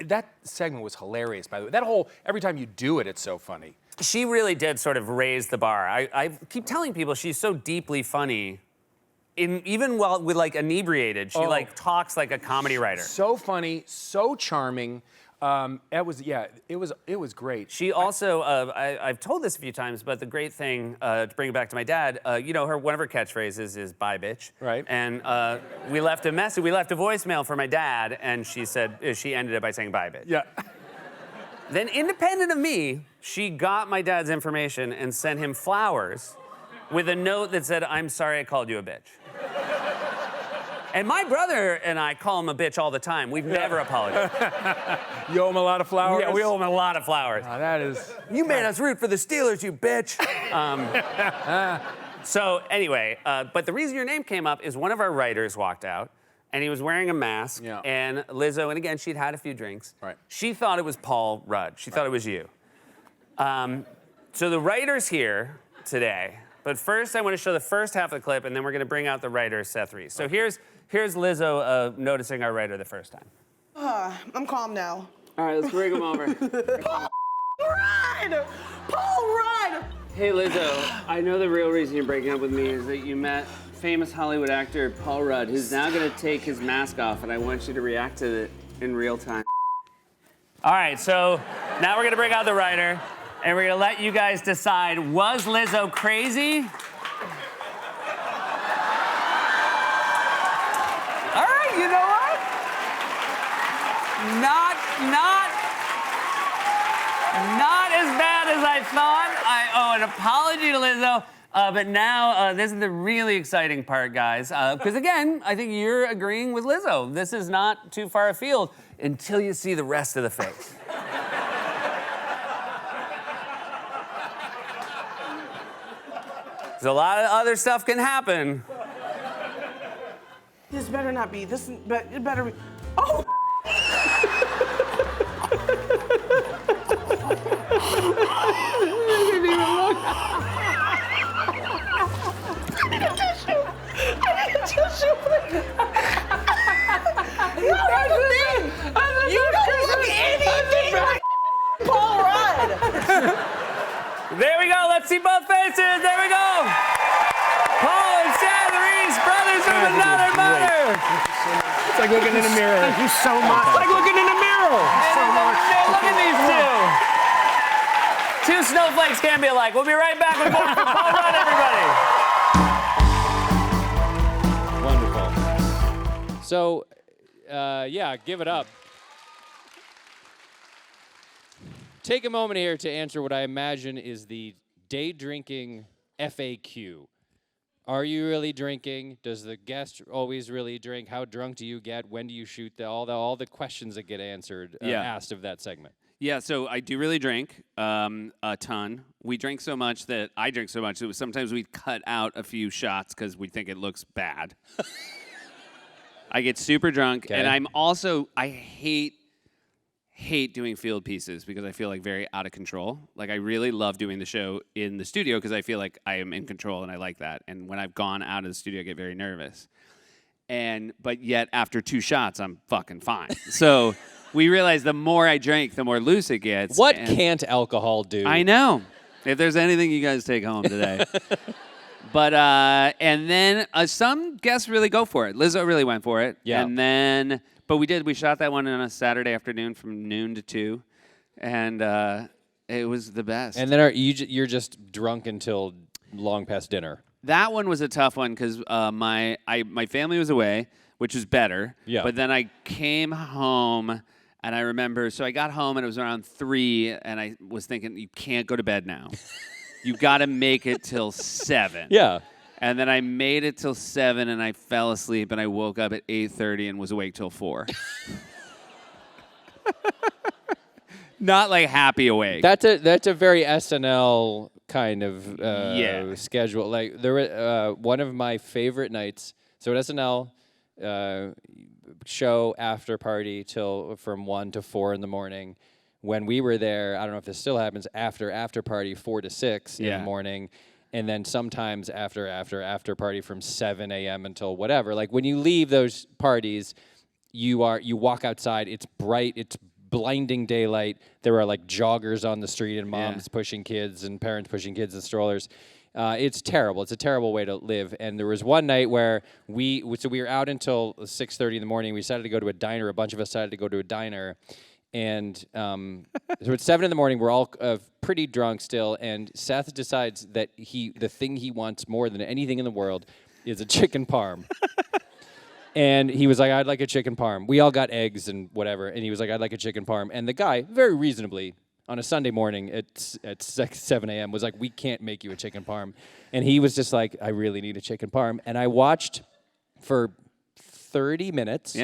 that segment was hilarious, by the way. Every time you do it, it's so funny. She really did sort of raise the bar. I keep telling people she's so deeply funny. Even while with like inebriated, she like talks like a comedy writer. So funny, so charming. It was great. She also, I've told this a few times, but the great thing to bring it back to my dad, one of her catchphrases is "bye, bitch." Right. And we left a voicemail for my dad, and she ended it by saying "bye, bitch." Yeah. Then, independent of me, she got my dad's information and sent him flowers with a note that said, "I'm sorry I called you a bitch." And my brother and I call him a bitch all the time. We've never apologized. You owe him a lot of flowers? Yeah, we owe him a lot of flowers. Oh, that is... You made us root for the Steelers, you bitch. So anyway, but the reason your name came up is one of our writers walked out, and he was wearing a mask, and Lizzo, and again, she'd had a few drinks. Right. She thought it was Paul Rudd. She thought it was you. So the writer's here today, but first I want to show the first half of the clip, and then we're going to bring out the writer, Seth Meyers. So here's Lizzo noticing our writer the first time. I'm calm now. All right, let's bring him over. Paul Rudd! Paul Rudd! Hey, Lizzo, I know the real reason you're breaking up with me is that you met famous Hollywood actor Paul Rudd, who's now going to take his mask off, and I want you to react to it in real time. All right, so now we're going to bring out the writer, and we're going to let you guys decide, was Lizzo crazy? All right, you know what? Not as bad as I thought. I owe an apology to Lizzo. But now, this is the really exciting part, guys. Because again, I think you're agreeing with Lizzo. This is not too far afield until you see the rest of the face. There's a lot of other stuff can happen. This better not be. It better be. Oh! I need a tissue, please. There we go. Let's see both faces. There we go. Paul and Seth Reese, brothers from another mother. It's like looking in a mirror. Thank you so much. It's like looking in a mirror. Look at these two. Two snowflakes can't be alike. We'll be right back with more from Paul Rudd, everybody. Wonderful. So, yeah, give it up. Take a moment here to answer what I imagine is the day drinking FAQ. Are you really drinking? Does the guest always really drink? How drunk do you get? When do you shoot? All the questions that get answered, asked of that segment. Yeah, so I do really drink a ton. We drink so much that I drink so much that sometimes we cut out a few shots because we think it looks bad. I get super drunk, and I'm also, I hate doing field pieces because I feel like very out of control. Like I really love doing the show in the studio because I feel like I am in control and I like that. And when I've gone out of the studio, I get very nervous. But yet after 2 shots, I'm fucking fine. So we realize the more I drink, the more loose it gets. What can't alcohol do? I know. If there's anything you guys take home today. But, and then some guests really go for it. Lizzo really went for it. Yeah. And then, but we shot that one on a Saturday afternoon from noon to 2. And it was the best. And then you're just drunk until long past dinner. That one was a tough one because my family was away, which was better. Yeah. But then I came home, and I remember, so I got home, and it was around 3, and I was thinking, you can't go to bed now. You got to make it till 7. Yeah. And then I made it till 7, and I fell asleep, and I woke up at 8:30 and was awake till 4. Not like happy awake. That's a very SNL kind of schedule. Like there, one of my favorite nights. So at SNL, show after party till from 1 to 4 in the morning. When we were there, I don't know if this still happens, after party 4 to 6 in the morning, and then sometimes after party from 7 a.m. until whatever. Like when you leave those parties, you walk outside. It's bright. It's blinding daylight. There are like joggers on the street and moms pushing kids and parents pushing kids in strollers. It's terrible. It's a terrible way to live. And there was one night where we were out until 6:30 in the morning. We decided to go to a diner. A bunch of us decided to go to a diner. And so it's 7 in the morning. We're all pretty drunk still. And Seth decides that the thing he wants more than anything in the world is a chicken parm. And he was like, I'd like a chicken parm. We all got eggs and whatever. And he was like, I'd like a chicken parm. And the guy, very reasonably, on a Sunday morning at 7 a.m. was like, we can't make you a chicken parm. And he was just like, I really need a chicken parm. And I watched for 30 minutes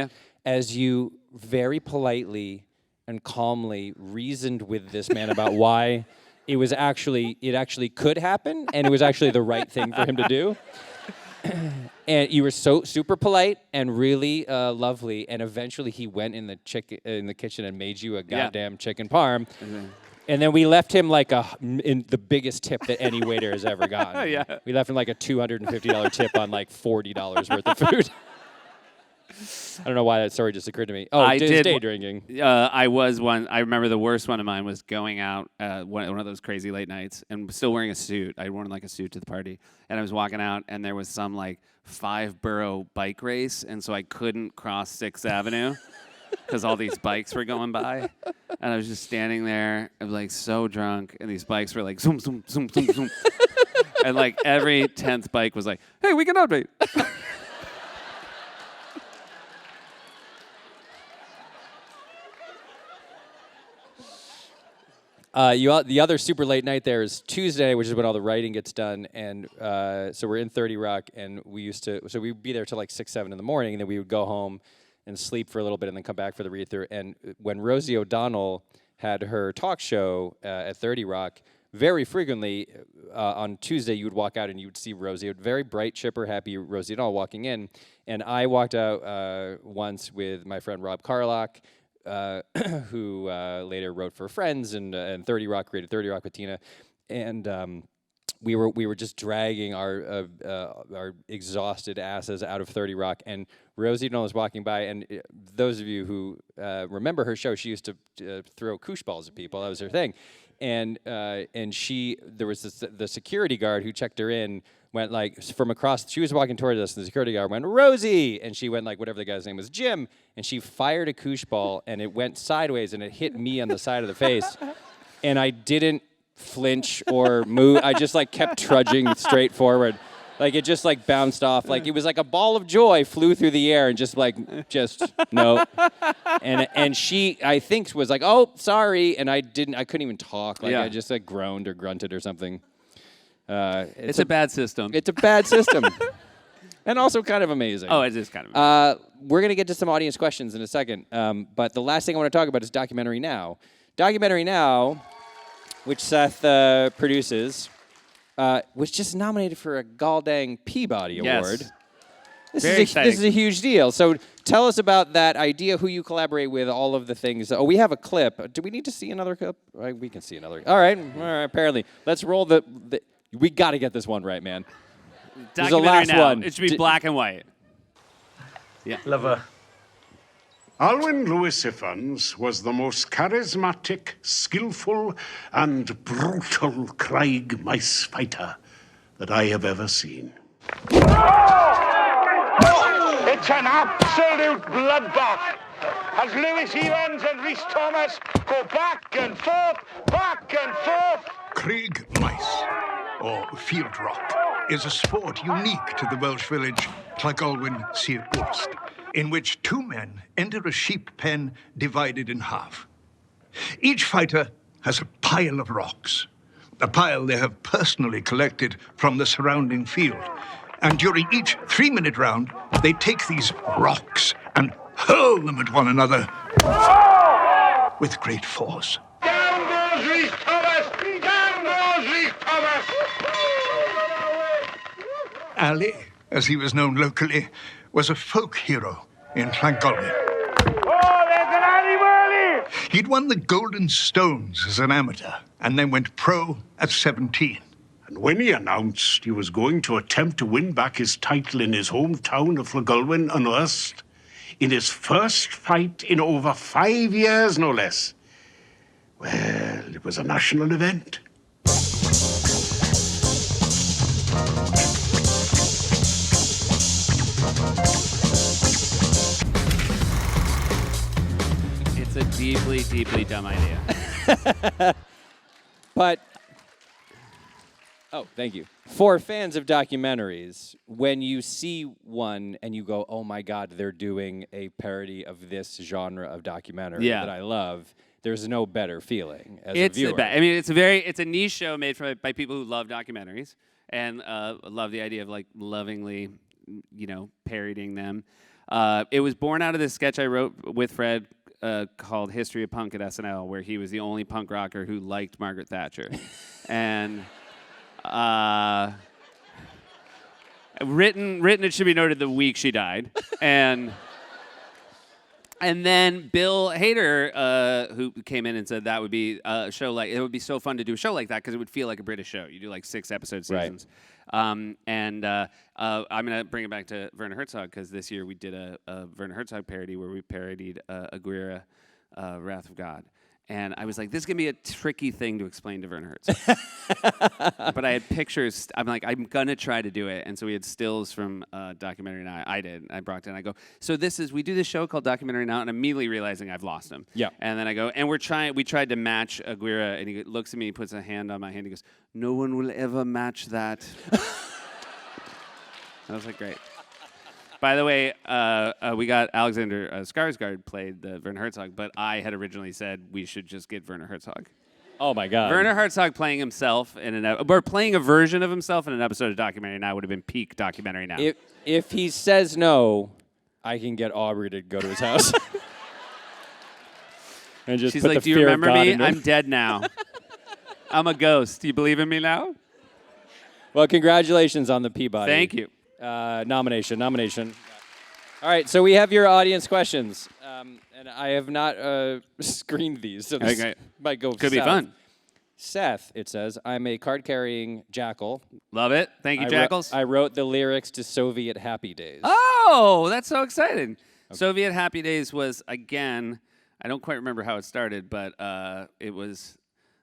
as you very politely and calmly reasoned with this man about why it actually could happen and it was actually the right thing for him to do. And you were so super polite and really lovely, and eventually he went in the kitchen and made you a goddamn chicken parm. Mm-hmm. And then we left him like in the biggest tip that any waiter has ever gotten. We left him like a $250 tip on like $40 worth of food. I don't know why that story just occurred to me. Oh, I did day drinking. I remember the worst one of mine was going out one of those crazy late nights and still wearing a suit. I'd worn like a suit to the party, and I was walking out, and there was some like 5-borough bike race, and so I couldn't cross 6th Avenue because all these bikes were going by, and I was just standing there, I was like so drunk, and these bikes were like zoom, zoom, zoom, zoom, zoom, and like every 10th bike was like, hey, we can update. The other super late night there is Tuesday, which is when all the writing gets done, and so we're in 30 Rock, and we'd be there till like 6, 7 in the morning, and then we would go home and sleep for a little bit, and then come back for the read-through. And when Rosie O'Donnell had her talk show at 30 Rock, very frequently on Tuesday you would walk out and you would see Rosie, a very bright, chipper, happy Rosie O'Donnell walking in, and I walked out once with my friend Rob Carlock, who later wrote for Friends and 30 Rock, created 30 Rock with Tina. And we were just dragging our exhausted asses out of 30 Rock, and Rosie Nolan was walking by, and those of you who remember her show, she used to throw koosh balls at people. That was her thing, and there was the security guard who checked her in. Went like from across. She was walking towards us, and the security guard went, "Rosie," and she went like whatever the guy's name was, Jim, and she fired a koosh ball, and it went sideways, and it hit me on the side of the face, and I didn't flinch or move. I just like kept trudging straight forward, like it just like bounced off, like it was like a ball of joy flew through the air, and just no, and she I think was like, "Oh, sorry," and I couldn't even talk, like I just like groaned or grunted or something. It's a bad system. It's a bad system. And also kind of amazing. Oh, it is kind of amazing. We're going to get to some audience questions in a second. But the last thing I want to talk about is Documentary Now. Documentary Now, which Seth produces, was just nominated for a Galdang Peabody Award. This is a huge deal. So tell us about that idea, who you collaborate with, all of the things. Oh, we have a clip. Do we need to see another clip? We can see another. All right, apparently. Let's roll the we got to get this one right, man. This is the last one. It should be black and white. Yeah. Lover. Alwyn Lewis Ifans was the most charismatic, skillful, and brutal Craig mice fighter that I have ever seen. It's an absolute bloodbath as Lewis Evans and Rhys Thomas go back and forth. Craig mice, or field rock, is a sport unique to the Welsh village Llangolwyn Sir Wrst, in which two men enter a sheep pen divided in half. Each fighter has a pile of rocks, a pile they have personally collected from the surrounding field. And during each 3-minute round, they take these rocks and hurl them at one another with great force. Down goes Rhys Thomas! Down goes Rhys Thomas! Ali, as he was known locally, was a folk hero in Llangolwyn. Oh, there's an Ali Whirly! He'd won the Golden Stones as an amateur and then went pro at 17. And when he announced he was going to attempt to win back his title in his hometown of Llangolwyn and Wrst, in his first fight in over 5 years, no less, well, it was a national event. It's a deeply, deeply dumb idea. But, thank you. For fans of documentaries, when you see one and you go, oh my God, they're doing a parody of this genre of documentary that I love, there's no better feeling as a viewer. It's a niche show made by people who love documentaries and love the idea of like lovingly, parodying them. It was born out of this sketch I wrote with Fred called History of Punk at SNL, where he was the only punk rocker who liked Margaret Thatcher. And written, it should be noted, the week she died. And then Bill Hader, who came in and said that would be a show like, it would be so fun to do a show like that because it would feel like a British show. You do like 6-episode seasons. Right. I'm going to bring it back to Werner Herzog because this year we did a Werner Herzog parody where we parodied Aguirre, Wrath of God. And I was like, this is going to be a tricky thing to explain to Werner Herzog. But I had pictures. I'm like, I'm going to try to do it. And so we had stills from Documentary Now. I did. I brought it in. I go, so we do this show called Documentary Now, and immediately realizing I've lost him. Yeah. And then I go, and we tried to match Aguirre, and he looks at me, he puts a hand on my hand, he goes, no one will ever match that. I was like, great. By the way, we got Alexander Skarsgård played the Werner Herzog, but I had originally said we should just get Werner Herzog. Oh my God! Werner Herzog playing himself or playing a version of himself in an episode of Documentary Now would have been peak Documentary Now. If he says no, I can get Aubrey to go to his house. And just She's put like, the do you fear of remember God me? into him." I'm dead now. I'm a ghost. Do you believe in me now? Well, congratulations on the Peabody. Thank you. Nomination. All right, so we have your audience questions, and I have not screened these, so this might go Could be south. fun. Seth, it says, I'm a card-carrying jackal. Love it. Thank you, Jackals. I wrote the lyrics to Soviet Happy Days. Oh, that's so exciting. Okay. Soviet Happy Days was, again, I don't quite remember how it started, but it was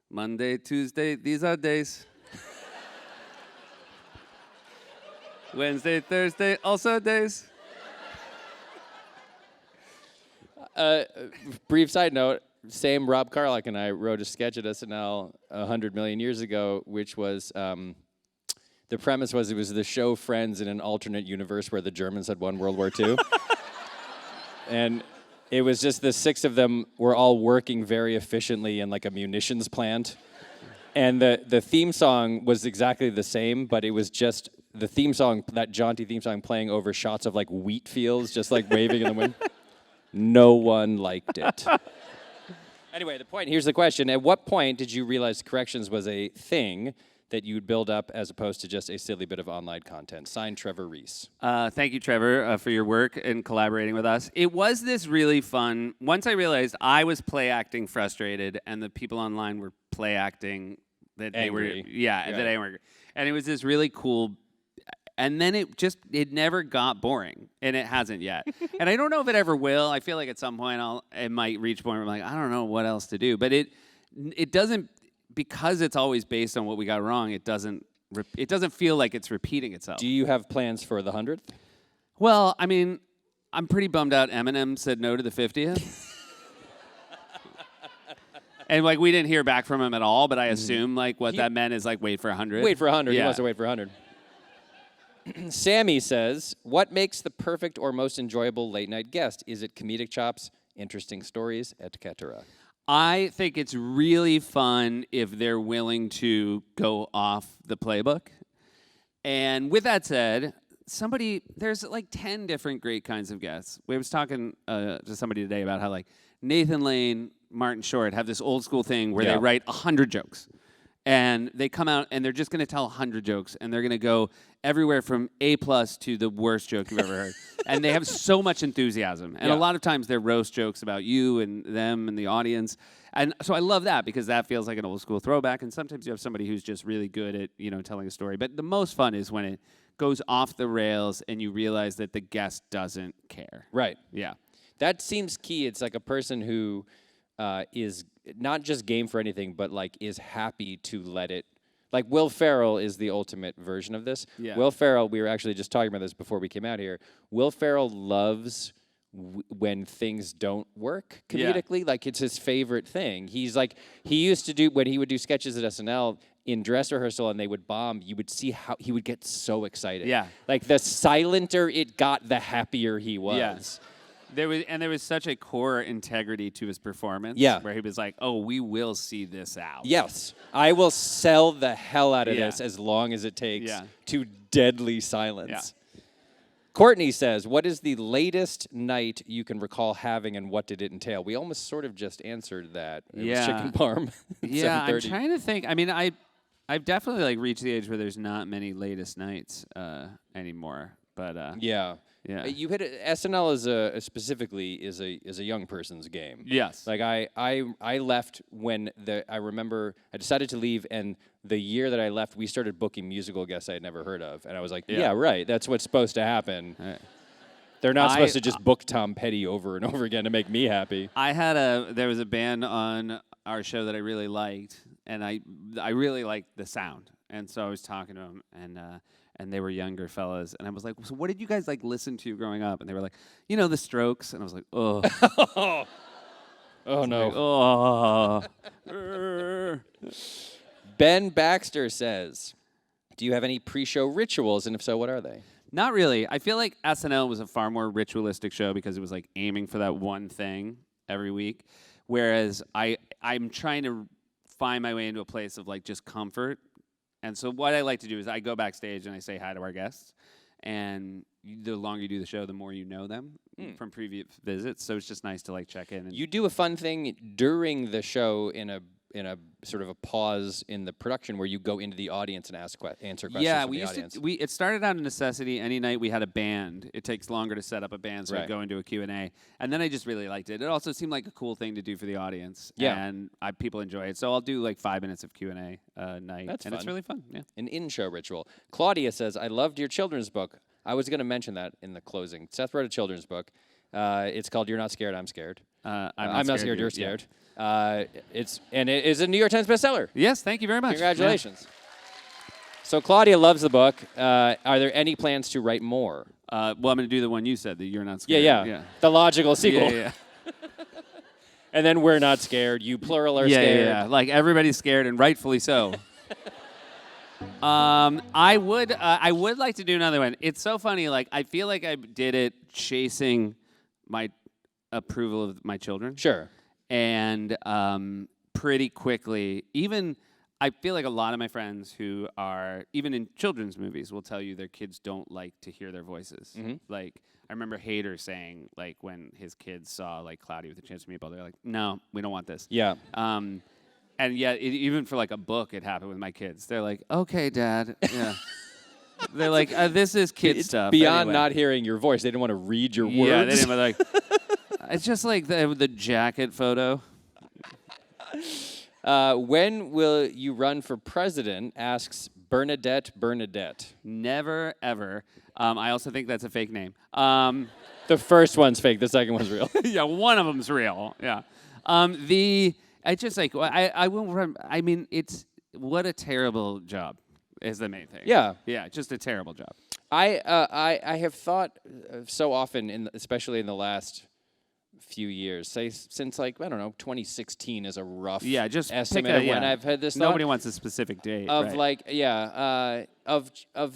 Monday, Tuesday, these are days. Wednesday, Thursday, also days. Brief side note, same Rob Carlock and I wrote a sketch at SNL 100 million years ago, which was, the premise was it was the show Friends in an alternate universe where the Germans had won World War II. And it was just the 6 of them were all working very efficiently in like a munitions plant. And the theme song was exactly the same, but it was just the theme song, that jaunty theme song playing over shots of like wheat fields, just like waving in the wind. No one liked it. Anyway, here's the question. At what point did you realize corrections was a thing that you'd build up as opposed to just a silly bit of online content? Signed, Trevor Reese. Thank you, Trevor, for your work and collaborating with us. It was this really fun, once I realized I was play acting frustrated and the people online were play acting that Angry. that they were. And it was this really cool, and then it never got boring, and it hasn't yet. And I don't know if it ever will. I feel like at some point it might reach a point where I'm like, I don't know what else to do. But it doesn't, because it's always based on what we got wrong, it doesn't feel like it's repeating itself. Do you have plans for the 100th? Well, I mean, I'm pretty bummed out Eminem said no to the 50th. And like we didn't hear back from him at all, but I assume like what that meant is like wait for 100. Wait for 100. Yeah. He wants to wait for 100. Sammy says, what makes the perfect or most enjoyable late night guest? Is it comedic chops, interesting stories, etc.? I think it's really fun if they're willing to go off the playbook. And with that said, there's like 10 different great kinds of guests. We was talking to somebody today about how like Nathan Lane, Martin Short have this old school thing where they write 100 jokes. And they come out and they're just going to tell 100 jokes. And they're going to go everywhere from A+ to the worst joke you've ever heard. And they have so much enthusiasm. And a lot of times they're roast jokes about you and them and the audience. And so I love that because that feels like an old school throwback. And sometimes you have somebody who's just really good at, telling a story. But the most fun is when it goes off the rails and you realize that the guest doesn't care. Right. Yeah. That seems key. It's like a person who is not just game for anything, but like is happy to let it. Like Will Ferrell is the ultimate version of this. Yeah. Will Ferrell, we were actually just talking about this before we came out here. Will Ferrell loves when things don't work comedically. Yeah. Like it's his favorite thing. He's like, he used to do, when he would do sketches at SNL in dress rehearsal and they would bomb, you would see how he would get so excited. Yeah. Like the silenter it got, the happier he was. Yeah. There was such a core integrity to his performance. Yeah. Where he was like, oh, we will see this out. Yes. I will sell the hell out of this as long as it takes to deadly silence. Yeah. Courtney says, what is the latest night you can recall having and what did it entail? We almost sort of just answered that. It was chicken parm. Yeah, I'm trying to think. I mean, I've definitely like reached the age where there's not many latest nights anymore. But yeah. You hit it. SNL specifically is a young person's game. Yes. Like I left when I remember I decided to leave, and the year that I left, we started booking musical guests I had never heard of, and I was like, yeah right, that's what's supposed to happen. Right. They're not supposed to just book Tom Petty over and over again to make me happy. There was a band on our show that I really liked, and I really liked the sound, and so I was talking to them, and they were younger fellas. And I was like, so what did you guys like listen to growing up? And they were like, the Strokes. And I was like, oh. Oh, no. Like, oh. Ben Baxter says, do you have any pre-show rituals? And if so, what are they? Not really. I feel like SNL was a far more ritualistic show because it was like aiming for that one thing every week. Whereas I'm trying to find my way into a place of like just comfort. And so what I like to do is I go backstage and I say hi to our guests. And the longer you do the show, the more you know them from previous visits. So it's just nice to like check in. And you do a fun thing during the show in a sort of a pause in the production where you go into the audience and answer questions Yeah, from we the used audience. to. It started out of necessity. Any night we had a band. It takes longer to set up a band, so Right. I'd go into a Q&A. And then I just really liked it. It also seemed like a cool thing to do for the audience. Yeah. And people enjoy it. So I'll do like 5 minutes of Q&A a night. That's and fun. it's really fun. Yeah. An in-show ritual. Claudia says, I loved your children's book. I was going to mention that in the closing. Seth wrote a children's book. It's called You're Not Scared, I'm Scared. I'm not scared, you're scared. It is a New York Times bestseller. Yes, thank you very much. Congratulations. Yeah. So Claudia loves the book. Are there any plans to write more? Well, I'm going to do the one you said, that You're Not Scared. Yeah. The logical sequel. Yeah. And then We're Not Scared. You plural are scared. Yeah. Like everybody's scared, and rightfully so. I would like to do another one. It's so funny. Like I feel like I did it chasing my approval of my children. Sure. And pretty quickly, even I feel like a lot of my friends who are even in children's movies will tell you their kids don't like to hear their voices. Mm-hmm. Like I remember Hader saying, like when his kids saw like Cloudy with a Chance of Meatball, they're like, "No, we don't want this." Yeah. And yet, even for like a book, it happened with my kids. They're like, "Okay, Dad." Yeah. They're like, "This is kid stuff." Beyond anyway. not hearing your voice, they didn't want to read your words. Yeah, they didn't like. It's just like the jacket photo. When will you run for president? Asks Bernadette. Never, ever. I also think that's a fake name. The first one's fake. The second one's real. Yeah, one of them's real. Yeah. It's just like I won't run. I mean, it's what a terrible job is the main thing. Yeah. Yeah, just a terrible job. I have thought so often, especially in the last few years, say since like I don't know, 2016 is a rough just estimate of when I've had this. Nobody wants a specific date of right. like of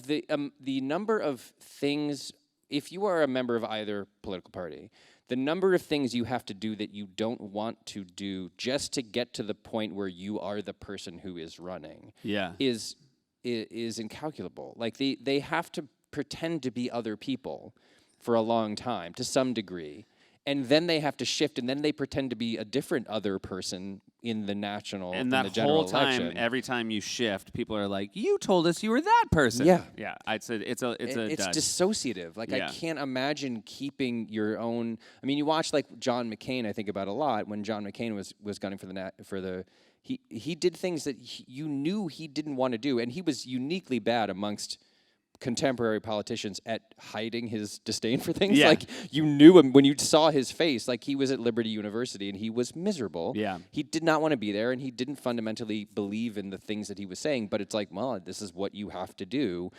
the number of things. If you are a member of either political party, the number of things you have to do that you don't want to do just to get to the point where you are the person who is running is incalculable. Like they have to pretend to be other people for a long time to some degree. And then they have to shift, and then they pretend to be a different other person in the national and that in the general whole time, election. every time you shift, people are like, "You told us you were that person." Yeah, yeah. I'd say it's it's dud. dissociative. Like I can't imagine keeping your own. I mean, you watch like John McCain. I think about a lot when John McCain was gunning for the. He did things that you knew he didn't want to do, and he was uniquely bad amongst contemporary politicians at hiding his disdain for things. Like you knew him when you saw his face. Like he was at Liberty University and he was miserable. Yeah. He did not want to be there and he didn't fundamentally believe in the things that he was saying. But it's like, well, this is what you have to do.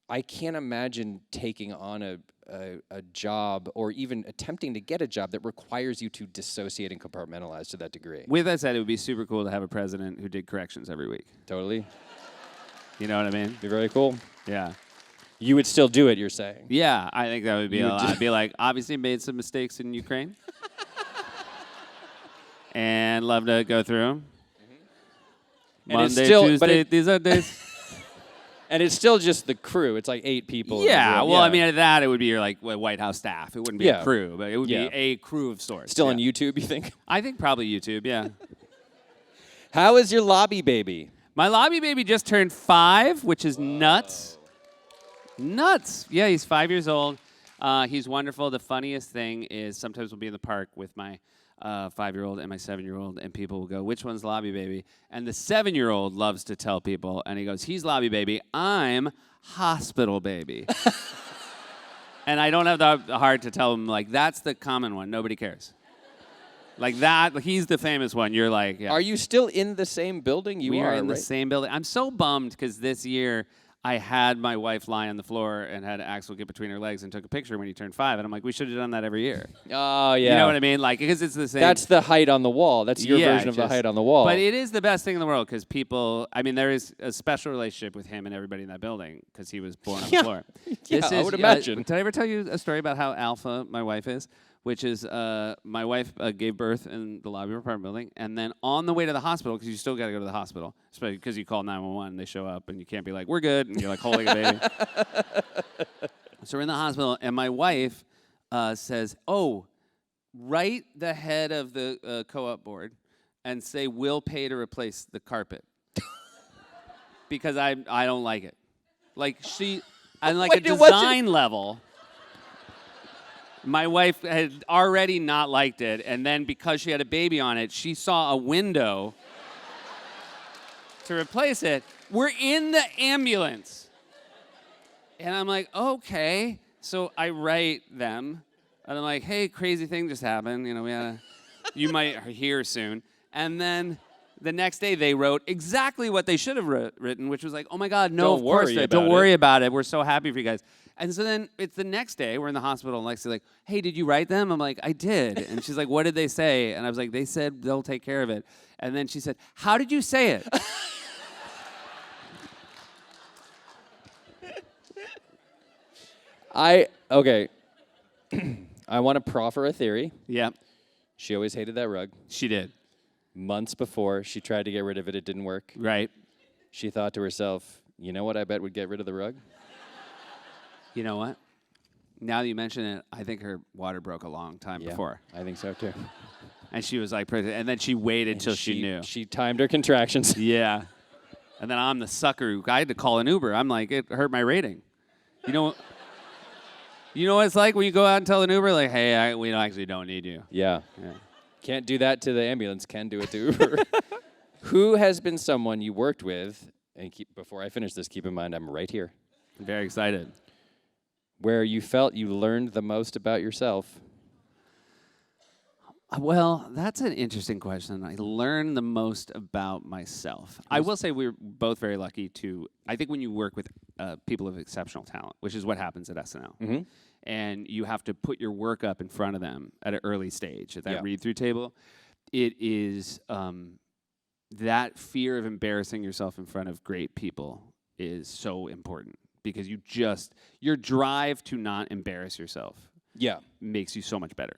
I can't imagine taking on a job or even attempting to get a job that requires you to dissociate and compartmentalize to that degree. With that said, it would be super cool to have a president who did corrections every week. Totally. You know what I mean? Be very cool. Yeah. You would still do it, you're saying? Yeah, I think that would be a lot. I'd be like, obviously made some mistakes in Ukraine. And love to go through them. And Monday, still, Tuesday, these are days. And it's still just the crew. It's like 8 people. Yeah, well, I mean, at that, it would be your like White House staff. It wouldn't be a crew, but it would be a crew of sorts. Still on YouTube, you think? I think probably YouTube, yeah. How is your lobby baby? My lobby baby just turned 5, which is nuts. Nuts. Yeah, he's 5 years old. He's wonderful. The funniest thing is sometimes we'll be in the park with my 5-year-old and my 7-year-old, and people will go, "Which one's lobby baby?" And the 7-year-old loves to tell people, and he goes, "He's lobby baby. I'm hospital baby." And I don't have the heart to tell him, like, that's the common one. Nobody cares. Like that, he's the famous one. You're like, yeah. Are you still in the same building? We are in the same building. I'm so bummed because this year I had my wife lie on the floor and had Axel get between her legs and took a picture when he turned 5. And I'm like, we should have done that every year. Oh, yeah. You know what I mean? Like, because it's the same. That's the height on the wall. That's your version of the height on the wall. But it is the best thing in the world because people, I mean, there is a special relationship with him and everybody in that building because he was born on the floor. I would imagine. Did I ever tell you a story about how alpha my wife is? Which is my wife gave birth in the lobby of our apartment building, and then on the way to the hospital, because you still got to go to the hospital, especially because you call 911, they show up, and you can't be like, "We're good," and you're like holding a baby. So we're in the hospital, and my wife says, "Oh, write the head of the co-op board and say, we'll pay to replace the carpet. Because I don't like it. Like on like a design level, my wife had already not liked it, and then because she had a baby on it, she saw a window to replace it. We're in the ambulance. And I'm like, okay. So I write them, and I'm like, hey, crazy thing just happened. You know, you might hear soon. And then the next day they wrote exactly what they should have written, which was like, oh my God, no, of course not. Don't worry about it. We're so happy for you guys. And so then it's the next day, we're in the hospital, and Lexi's like, hey, did you write them? I'm like, I did. And she's like, what did they say? And I was like, they said they'll take care of it. And then she said, how did you say it? Okay. I want to proffer a theory. Yeah. She always hated that rug. She did. Months before she tried to get rid of it, it didn't work. Right. She thought to herself, you know what I bet would get rid of the rug? You know what? Now that you mention it, I think her water broke a long time before. I think so too. And she was like, and then she waited till she knew. She timed her contractions. Yeah. And then I'm the sucker who I had to call an Uber. I'm like, it hurt my rating. You know what it's like when you go out and tell an Uber, like, hey, we actually don't need you. Yeah. Can't do that to the ambulance, can do it to Uber. Who has been someone you worked with, and before I finish this, keep in mind I'm right here. I'm very excited. Where you felt you learned the most about yourself? Well, that's an interesting question. I learned the most about myself. I will say we're both very lucky to, I think when you work with people of exceptional talent, which is what happens at SNL, and you have to put your work up in front of them at an early stage, at that read-through table, it is that fear of embarrassing yourself in front of great people is so important because your drive to not embarrass yourself makes you so much better.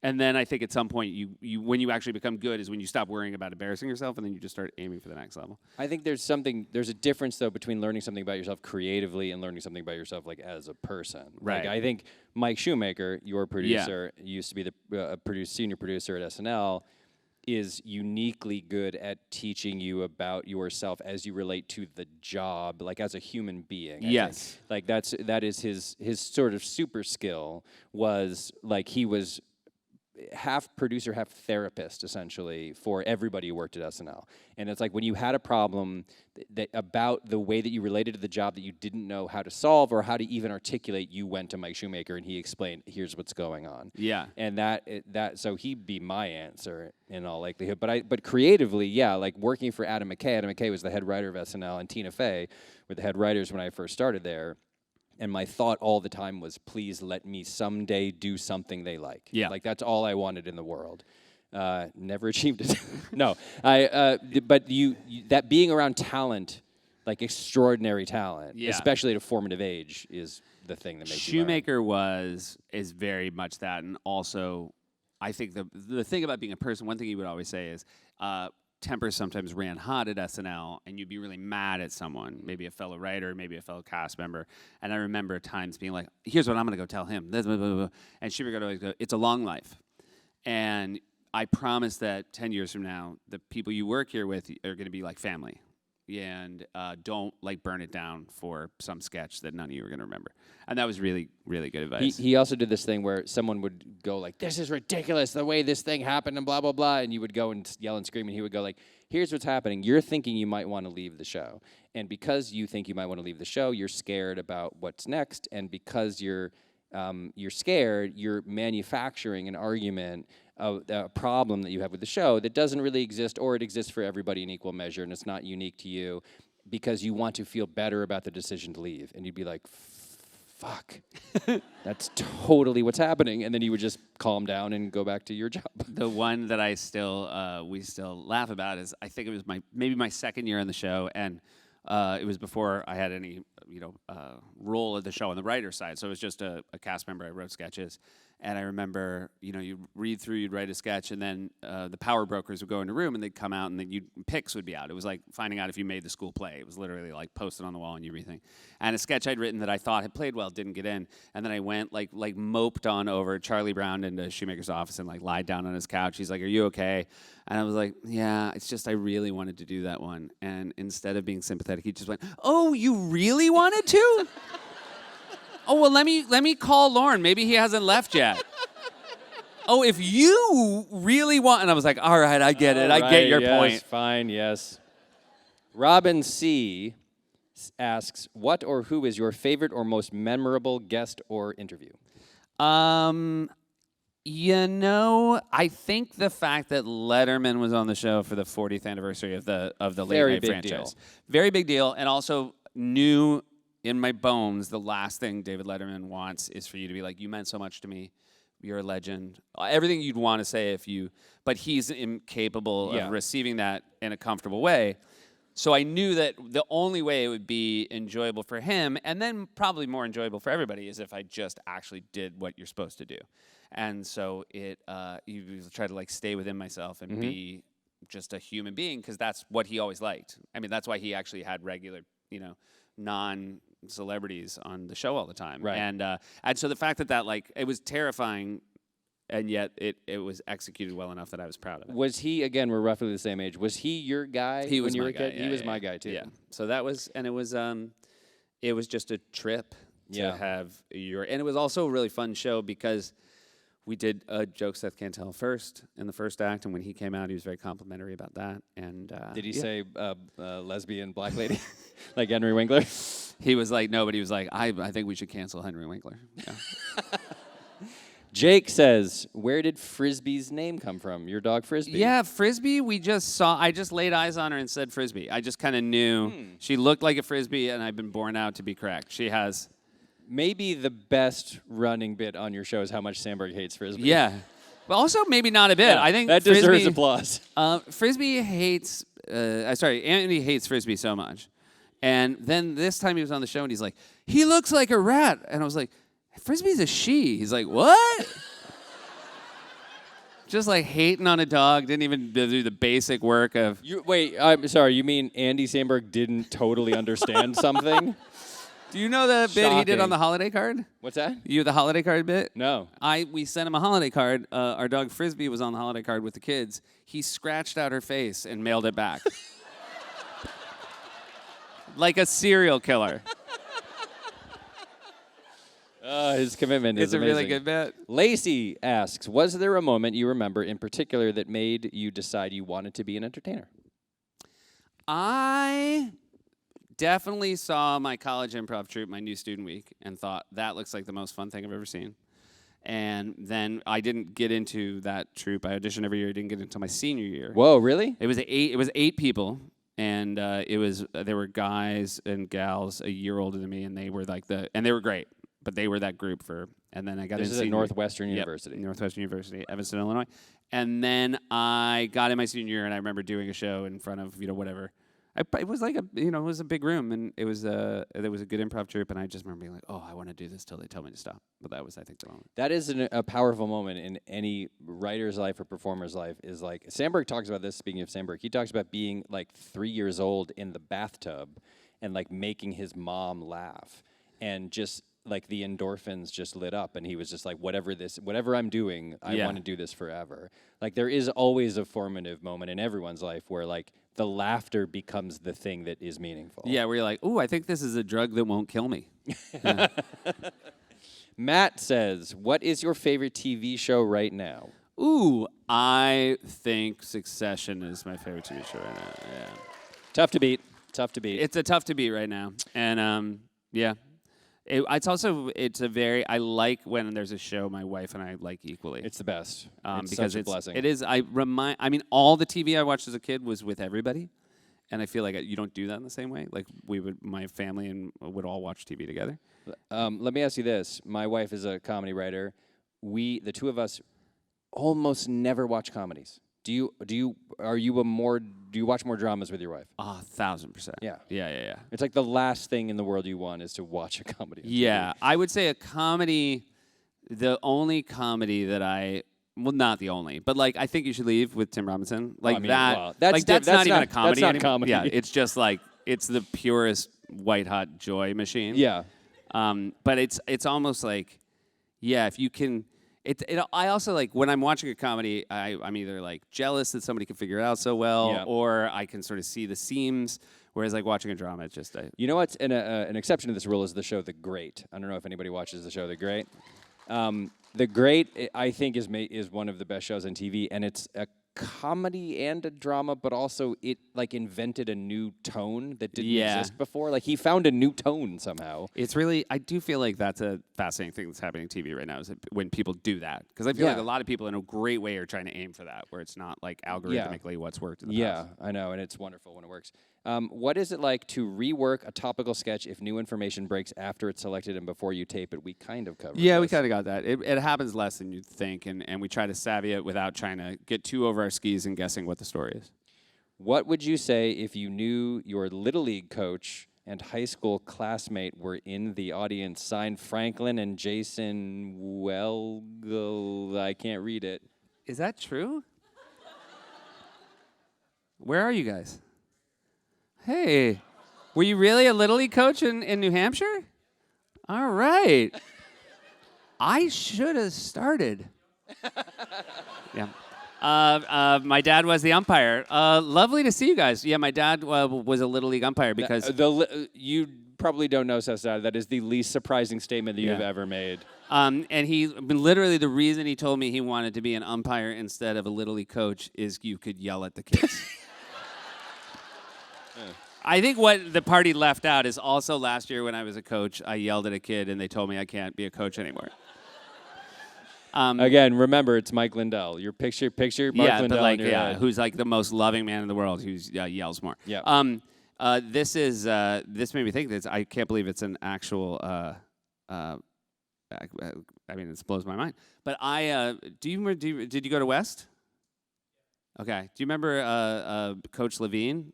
And then I think at some point, you when you actually become good is when you stop worrying about embarrassing yourself, and then you just start aiming for the next level. I think there's a difference, though, between learning something about yourself creatively and learning something about yourself, like, as a person. Right. Like, I think Mike Shoemaker, your producer, used to be the senior producer at SNL, is uniquely good at teaching you about yourself as you relate to the job, like as a human being. I think. Like that is his sort of super skill was like he was half producer, half therapist, essentially, for everybody who worked at SNL. And it's like when you had a problem that about the way that you related to the job that you didn't know how to solve or how to even articulate, you went to Mike Shoemaker and he explained, here's what's going on. Yeah. And so he'd be my answer in all likelihood. But creatively, like working for Adam McKay. Adam McKay was the head writer of SNL, and Tina Fey were the head writers when I first started there. And my thought all the time was, please let me someday do something they like. Yeah. Like, that's all I wanted in the world. Never achieved it. No. But that being around talent, like extraordinary talent, especially at a formative age, is the thing that makes Shoemaker is very much that. And also, I think the thing about being a person, one thing he would always say is, tempers sometimes ran hot at SNL, and you'd be really mad at someone, maybe a fellow writer, maybe a fellow cast member. And I remember times being like, here's what I'm going to go tell him. And she would always go, it's a long life. And I promise that 10 years from now, the people you work here with are going to be like family. And don't like burn it down for some sketch that none of you are going to remember. And that was really, really good advice. He also did this thing where someone would go like, this is ridiculous, the way this thing happened and blah, blah, blah. And you would go and yell and scream, and he would go like, here's what's happening. You're thinking you might want to leave the show. And because you think you might want to leave the show, you're scared about what's next. And because you're scared, you're manufacturing an argument of a problem that you have with the show that doesn't really exist, or it exists for everybody in equal measure, and it's not unique to you because you want to feel better about the decision to leave. And you'd be like, fuck, that's totally what's happening. And then you would just calm down and go back to your job. The one that we still laugh about is, I think it was maybe my second year on the show, and it was before I had any role at the show on the writer's side. So it was just a cast member. I wrote sketches. And I remember, you'd read through, you'd write a sketch, and then the power brokers would go in a room, and they'd come out, and then picks would be out. It was like finding out if you made the school play. It was literally like posted on the wall and everything. And a sketch I'd written that I thought had played well didn't get in. And then I went like moped on over Charlie Brown into Shoemaker's office and like lied down on his couch. He's like, "Are you okay?" And I was like, "Yeah, it's just I really wanted to do that one." And instead of being sympathetic, he just went, "Oh, you really wanted to?" "Oh, well, let me call Lauren. Maybe he hasn't left yet." "Oh, if you really want," and I was like, "All right, I get it. I get your point." Fine, yes. Robin C. asks, what or who is your favorite or most memorable guest or interview? I think the fact that Letterman was on the show for the 40th anniversary of the Late Night franchise. Very big deal, and also knew in my bones the last thing David Letterman wants is for you to be like, "You meant so much to me. You're a legend." Everything you'd want to say but he's incapable of receiving that in a comfortable way. So I knew that the only way it would be enjoyable for him, and then probably more enjoyable for everybody, is if I just actually did what you're supposed to do. And so you try to like stay within myself and be just a human being, because that's what he always liked. I mean, that's why he actually had regular, non-celebrities on the show all the time. Right. And so the fact that like, it was terrifying, and yet it was executed well enough that I was proud of it. Was he, again, we're roughly the same age, was he your guy He was when you my were a guy. kid? Yeah, He was yeah, my guy, too. Yeah. So that was, and it was just a trip to have and it was also a really fun show because we did a Joke Seth Can't Tell first in the first act, and when he came out, he was very complimentary about that. And did he say lesbian black lady, like Henry Winkler? He was like, no, but he was like, I think we should cancel Henry Winkler. Yeah. Jake says, where did Frisbee's name come from? Your dog Frisbee? Yeah, Frisbee, I just laid eyes on her and said Frisbee. I just kind of knew she looked like a Frisbee, and I've been born out to be correct. She has... Maybe the best running bit on your show is how much Sandberg hates Frisbee. Yeah. But also maybe not a bit. Yeah, I think that deserves applause. Frisbee hates... Andy hates Frisbee so much. And then this time he was on the show, and he's like, he looks like a rat. And I was like, Frisbee's a she. He's like, what? Just like hating on a dog, didn't even do the basic work of... Wait, I'm sorry, you mean Andy Samberg didn't totally understand something? Do you know the bit he did on the holiday card? What's that? The holiday card bit? No. We sent him a holiday card. Our dog Frisbee was on the holiday card with the kids. He scratched out her face and mailed it back. Like a serial killer. His commitment is amazing. It's a really good bit. Lacey asks, was there a moment you remember in particular that made you decide you wanted to be an entertainer? I definitely saw my college improv troupe, my new student week, and thought, that looks like the most fun thing I've ever seen. And then I didn't get into that troupe. I auditioned every year. I didn't get into my senior year. Whoa, really? It was eight people, and there were guys and gals a year older than me, and they were and they were great. But they were that group and then I got into This is at Northwestern University. Northwestern University, Evanston, Illinois. And then I got in my senior year, and I remember doing a show in front of, whatever. It was like it was a big room, and there was a good improv troupe, and I just remember being like, oh, I want to do this till they tell me to stop. But that was, I think, the moment. That is a powerful moment in any writer's life or performer's life, is like, Sandberg talks about this, speaking of Sandberg, he talks about being like 3 years old in the bathtub and like making his mom laugh, and just like the endorphins just lit up, and he was just like, whatever I'm doing, I want to do this forever. Like, there is always a formative moment in everyone's life where like the laughter becomes the thing that is meaningful. Yeah, where you're like, ooh, I think this is a drug that won't kill me. Matt says, what is your favorite TV show right now? Ooh, I think Succession is my favorite TV show right now. Yeah. Tough to beat. It's a tough to beat right now. And yeah. I like when there's a show my wife and I like equally. It's the best. It's because such a blessing. It is. All the TV I watched as a kid was with everybody, and I feel like you don't do that in the same way. Like my family would all watch TV together. Let me ask you this: my wife is a comedy writer. The two of us almost never watch comedies. Do you watch more dramas with your wife? 1,000%. Yeah. Yeah. It's like the last thing in the world you want is to watch a comedy. Yeah, I would say a comedy The only comedy that well, not the only, but like I Think You Should Leave with Tim Robinson, like I mean, that. well, that's not even a comedy. That's not anymore. comedy. Yeah, it's just like it's the purest white hot joy machine. Yeah. But it's almost like, yeah, if you can. I also like when I'm watching a comedy, I'm either like jealous that somebody can figure it out so well, or I can sort of see the seams. Whereas like watching a drama, it's just You know what's an exception to this rule is the show The Great. I don't know if anybody watches the show The Great. The Great, I think, is one of the best shows on TV, and it's a comedy and a drama, but also it like invented a new tone that didn't exist before. Like he found a new tone somehow. It's really, I do feel like that's a fascinating thing that's happening on TV right now is when people do that. Because I feel like a lot of people in a great way are trying to aim for that, where it's not like algorithmically what's worked in the past. Yeah, I know, and it's wonderful when it works. What is it like to rework a topical sketch if new information breaks after it's selected and before you tape it? We kind of covered Yeah, we this. kind of got that. It happens less than you'd think, and we try to savvy it without trying to get too over our skis and guessing what the story is. What would you say if you knew your Little League coach and high school classmate were in the audience? Signed, Franklin and Jason Welgo. I can't read it. Is that true? Where are you guys? Hey, were you really a Little League coach in New Hampshire? All right. I should have started. Yeah. My dad was the umpire. Lovely to see you guys. Yeah, my dad was a Little League umpire because... you probably don't know, Seth. That is the least surprising statement that you have ever made. And literally the reason he told me he wanted to be an umpire instead of a Little League coach is you could yell at the kids. I think what the party left out is also last year when I was a coach, I yelled at a kid and they told me I can't be a coach anymore. Again, remember, it's Mike Lindell. Your picture, Mike Lindell. But like, in your head. who's like the most loving man in the world, who yells more. Yeah. This made me think that I can't believe it's an actual. I mean, it blows my mind. But did you go to West? Okay. Do you remember Coach Levine,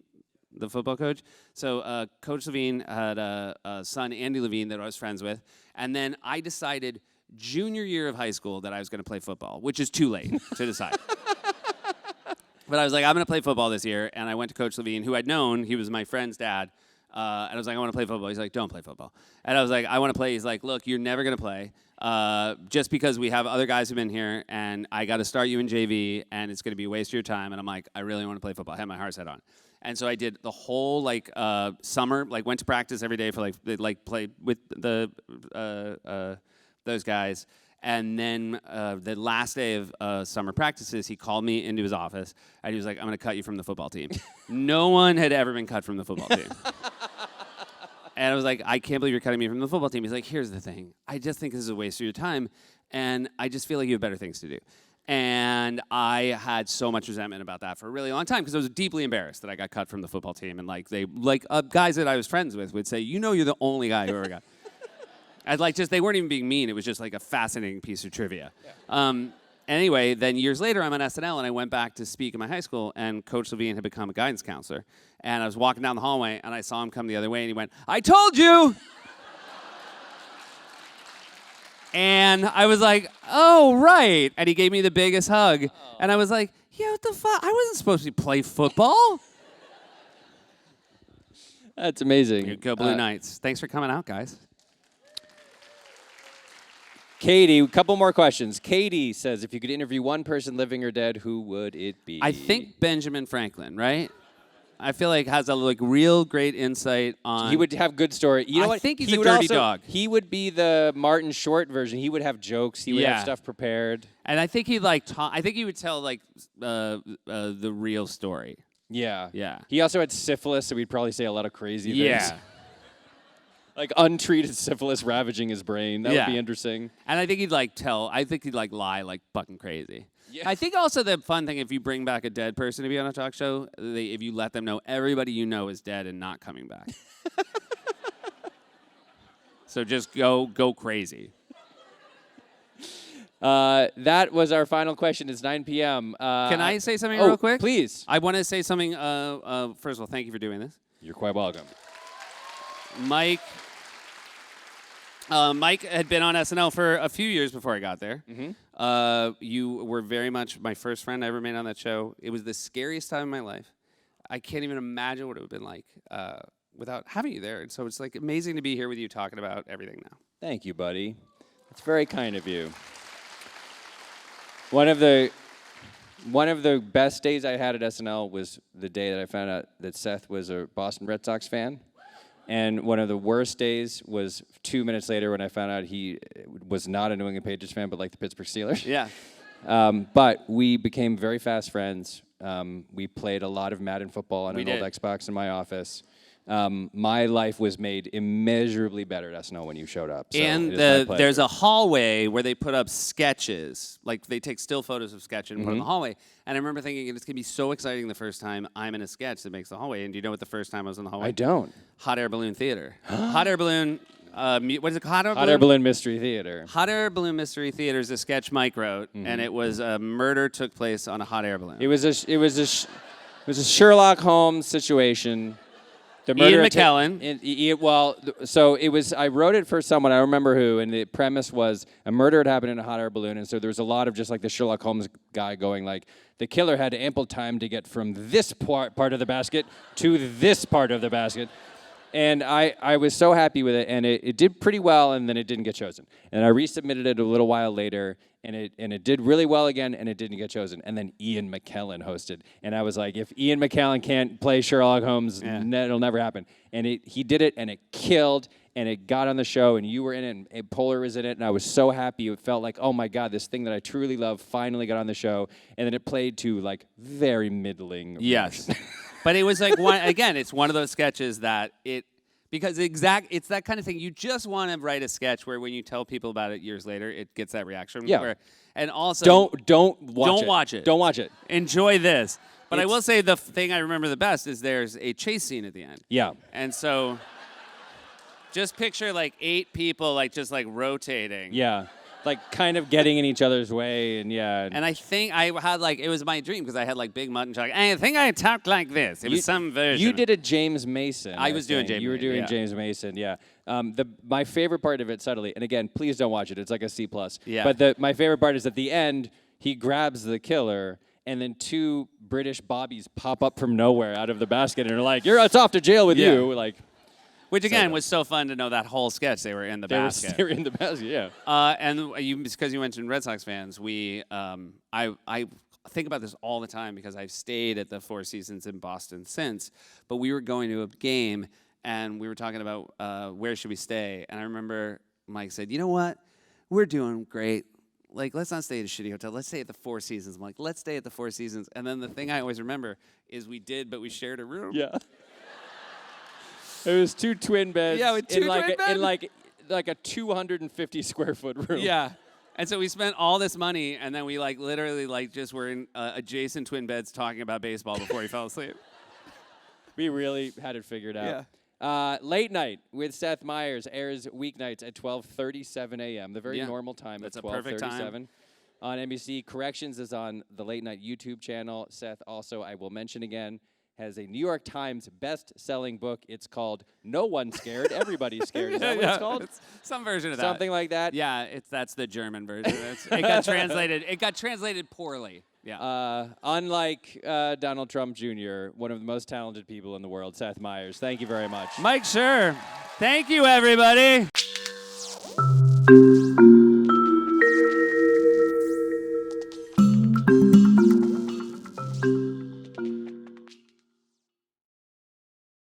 the football coach? So Coach Levine had a son, Andy Levine, that I was friends with, and then I decided junior year of high school that I was going to play football, which is too late to decide. But I was like, I'm going to play football this year, and I went to Coach Levine, who I'd known. He was my friend's dad, and I was like, I want to play football. He's like, don't play football. And I was like, I want to play. He's like, look, you're never going to play just because we have other guys who've been here, and I got to start you in JV, and it's going to be a waste of your time. And I'm like, I really want to play football. I had my heart set on. And so I did the whole summer, went to practice every day for played with those guys. And then the last day of summer practices, he called me into his office, and he was like, I'm going to cut you from the football team. No one had ever been cut from the football team. And I was like, I can't believe you're cutting me from the football team. He's like, here's the thing. I just think this is a waste of your time, and I just feel like you have better things to do. And I had so much resentment about that for a really long time because I was deeply embarrassed that I got cut from the football team. And guys that I was friends with would say, you know, you're the only guy who ever got. They weren't even being mean. It was just like a fascinating piece of trivia. Yeah. Anyway, then years later, I'm on SNL, and I went back to speak in my high school, and Coach Levine had become a guidance counselor. And I was walking down the hallway, and I saw him come the other way, and he went, I told you! And I was like, oh, right. And he gave me the biggest hug. Oh. And I was like, yeah, what the fuck? I wasn't supposed to play football. That's amazing. Go Blue Knights. Thanks for coming out, guys. Katie, a couple more questions. Katie says, if you could interview one person, living or dead, who would it be? I think Benjamin Franklin, right? I feel like has a real great insight on. He would have good story. You know what? I think he's a dirty dog. He would be the Martin Short version. He would have jokes. He would have stuff prepared. And I think he'd I think he would tell the real story. Yeah. Yeah. He also had syphilis, so he'd probably say a lot of crazy things. Yeah. Like untreated syphilis ravaging his brain. That would be interesting. And I think he'd I think he'd lie like fucking crazy. Yeah. I think also the fun thing, if you bring back a dead person to be on a talk show, if you let them know everybody you know is dead and not coming back. So just go crazy. That was our final question. It's 9 p.m. Can I say something real quick? Please. I want to say something. First of all, thank you for doing this. You're quite welcome. Mike, Mike had been on SNL for a few years before I got there. Mm-hmm. You were very much my first friend I ever made on that show. It was the scariest time of my life. I can't even imagine what it would have been like without having you there. And so it's like amazing to be here with you talking about everything now. Thank you, buddy. It's very kind of you. One of the best days I had at SNL was the day that I found out that Seth was a Boston Red Sox fan. And one of the worst days was 2 minutes later when I found out he was not a New England Patriots fan, but like the Pittsburgh Steelers. Yeah. But we became very fast friends. We played a lot of Madden football on an old Xbox in my office. My life was made immeasurably better at SNL when you showed up. So and there's a hallway where they put up sketches. Like, they take still photos of sketches and put in the hallway. And I remember thinking, it's going to be so exciting the first time I'm in a sketch that makes the hallway. And do you know what the first time I was in the hallway? I don't. Hot Air Balloon Theater. Hot Air Balloon, what is it called? Hot Air Balloon Mystery Theater. Hot Air Balloon Mystery Theater is a sketch Mike wrote, and it was a murder took place on a hot air balloon. It was a Sherlock Holmes situation. The Ian McKellen. So it was. I wrote it for someone, I don't remember who, and the premise was a murder had happened in a hot air balloon, and so there was a lot of just like the Sherlock Holmes guy going like, the killer had ample time to get from this part of the basket to this part of the basket. And I was so happy with it, and it did pretty well, and then it didn't get chosen. And I resubmitted it a little while later, and it did really well again, and it didn't get chosen. And then Ian McKellen hosted, and I was like, if Ian McKellen can't play Sherlock Holmes, it'll never happen. And he did it, and it killed, and it got on the show, and you were in it, and Polar was in it, and I was so happy. It felt like, oh my God, this thing that I truly love finally got on the show, and then it played to like very middling. Yes. But it was like, it's one of those sketches that because it's that kind of thing. You just want to write a sketch where when you tell people about it years later, it gets that reaction. Yeah. And also, don't watch it. Don't watch it. Enjoy this. But I will say the thing I remember the best is there's a chase scene at the end. Yeah. And so just picture like 8 people like just like rotating. Yeah. Like kind of getting in each other's way, and yeah. And I think I had like, it was my dream because I had like big mutton chop. I think I talked like this. It was some version. You did a James Mason. I was doing James. You were doing James Mason, yeah. My favorite part of it, subtly, and again, please don't watch it. It's like a C+. Yeah. But my favorite part is at the end, he grabs the killer, and then 2 British bobbies pop up from nowhere out of the basket and are like, it's off to jail with you. Like. Which again was so fun to know that whole sketch they were in the basket. They were in the basket, yeah. And because you mentioned Red Sox fans, I think about this all the time because I've stayed at the Four Seasons in Boston since. But we were going to a game and we were talking about where should we stay, and I remember Mike said, "You know what? We're doing great. Like, let's not stay at a shitty hotel. Let's stay at the Four Seasons." I'm like, "Let's stay at the Four Seasons." And then the thing I always remember is we did, but we shared a room. Yeah. It was 2 twin beds. Yeah, with 2 twin beds. In like a 250 square foot room. Yeah. And so we spent all this money, and then we like literally like just were in adjacent twin beds talking about baseball before he fell asleep. We really had it figured out. Yeah. Late Night with Seth Meyers airs weeknights at 12:37 a.m. The very normal time. That's at a perfect 12:37 time. On NBC. Corrections is on the Late Night YouTube channel. Seth also, I will mention again, has a New York Times best-selling book. It's called No One's Scared, Everybody's Scared. Is that what it's called? It's some version of that. Something like that? Yeah, that's the German version. It got translated. It got translated poorly. Yeah. Unlike Donald Trump Jr., one of the most talented people in the world, Seth Meyers. Thank you very much. Mike Schur. Thank you, everybody.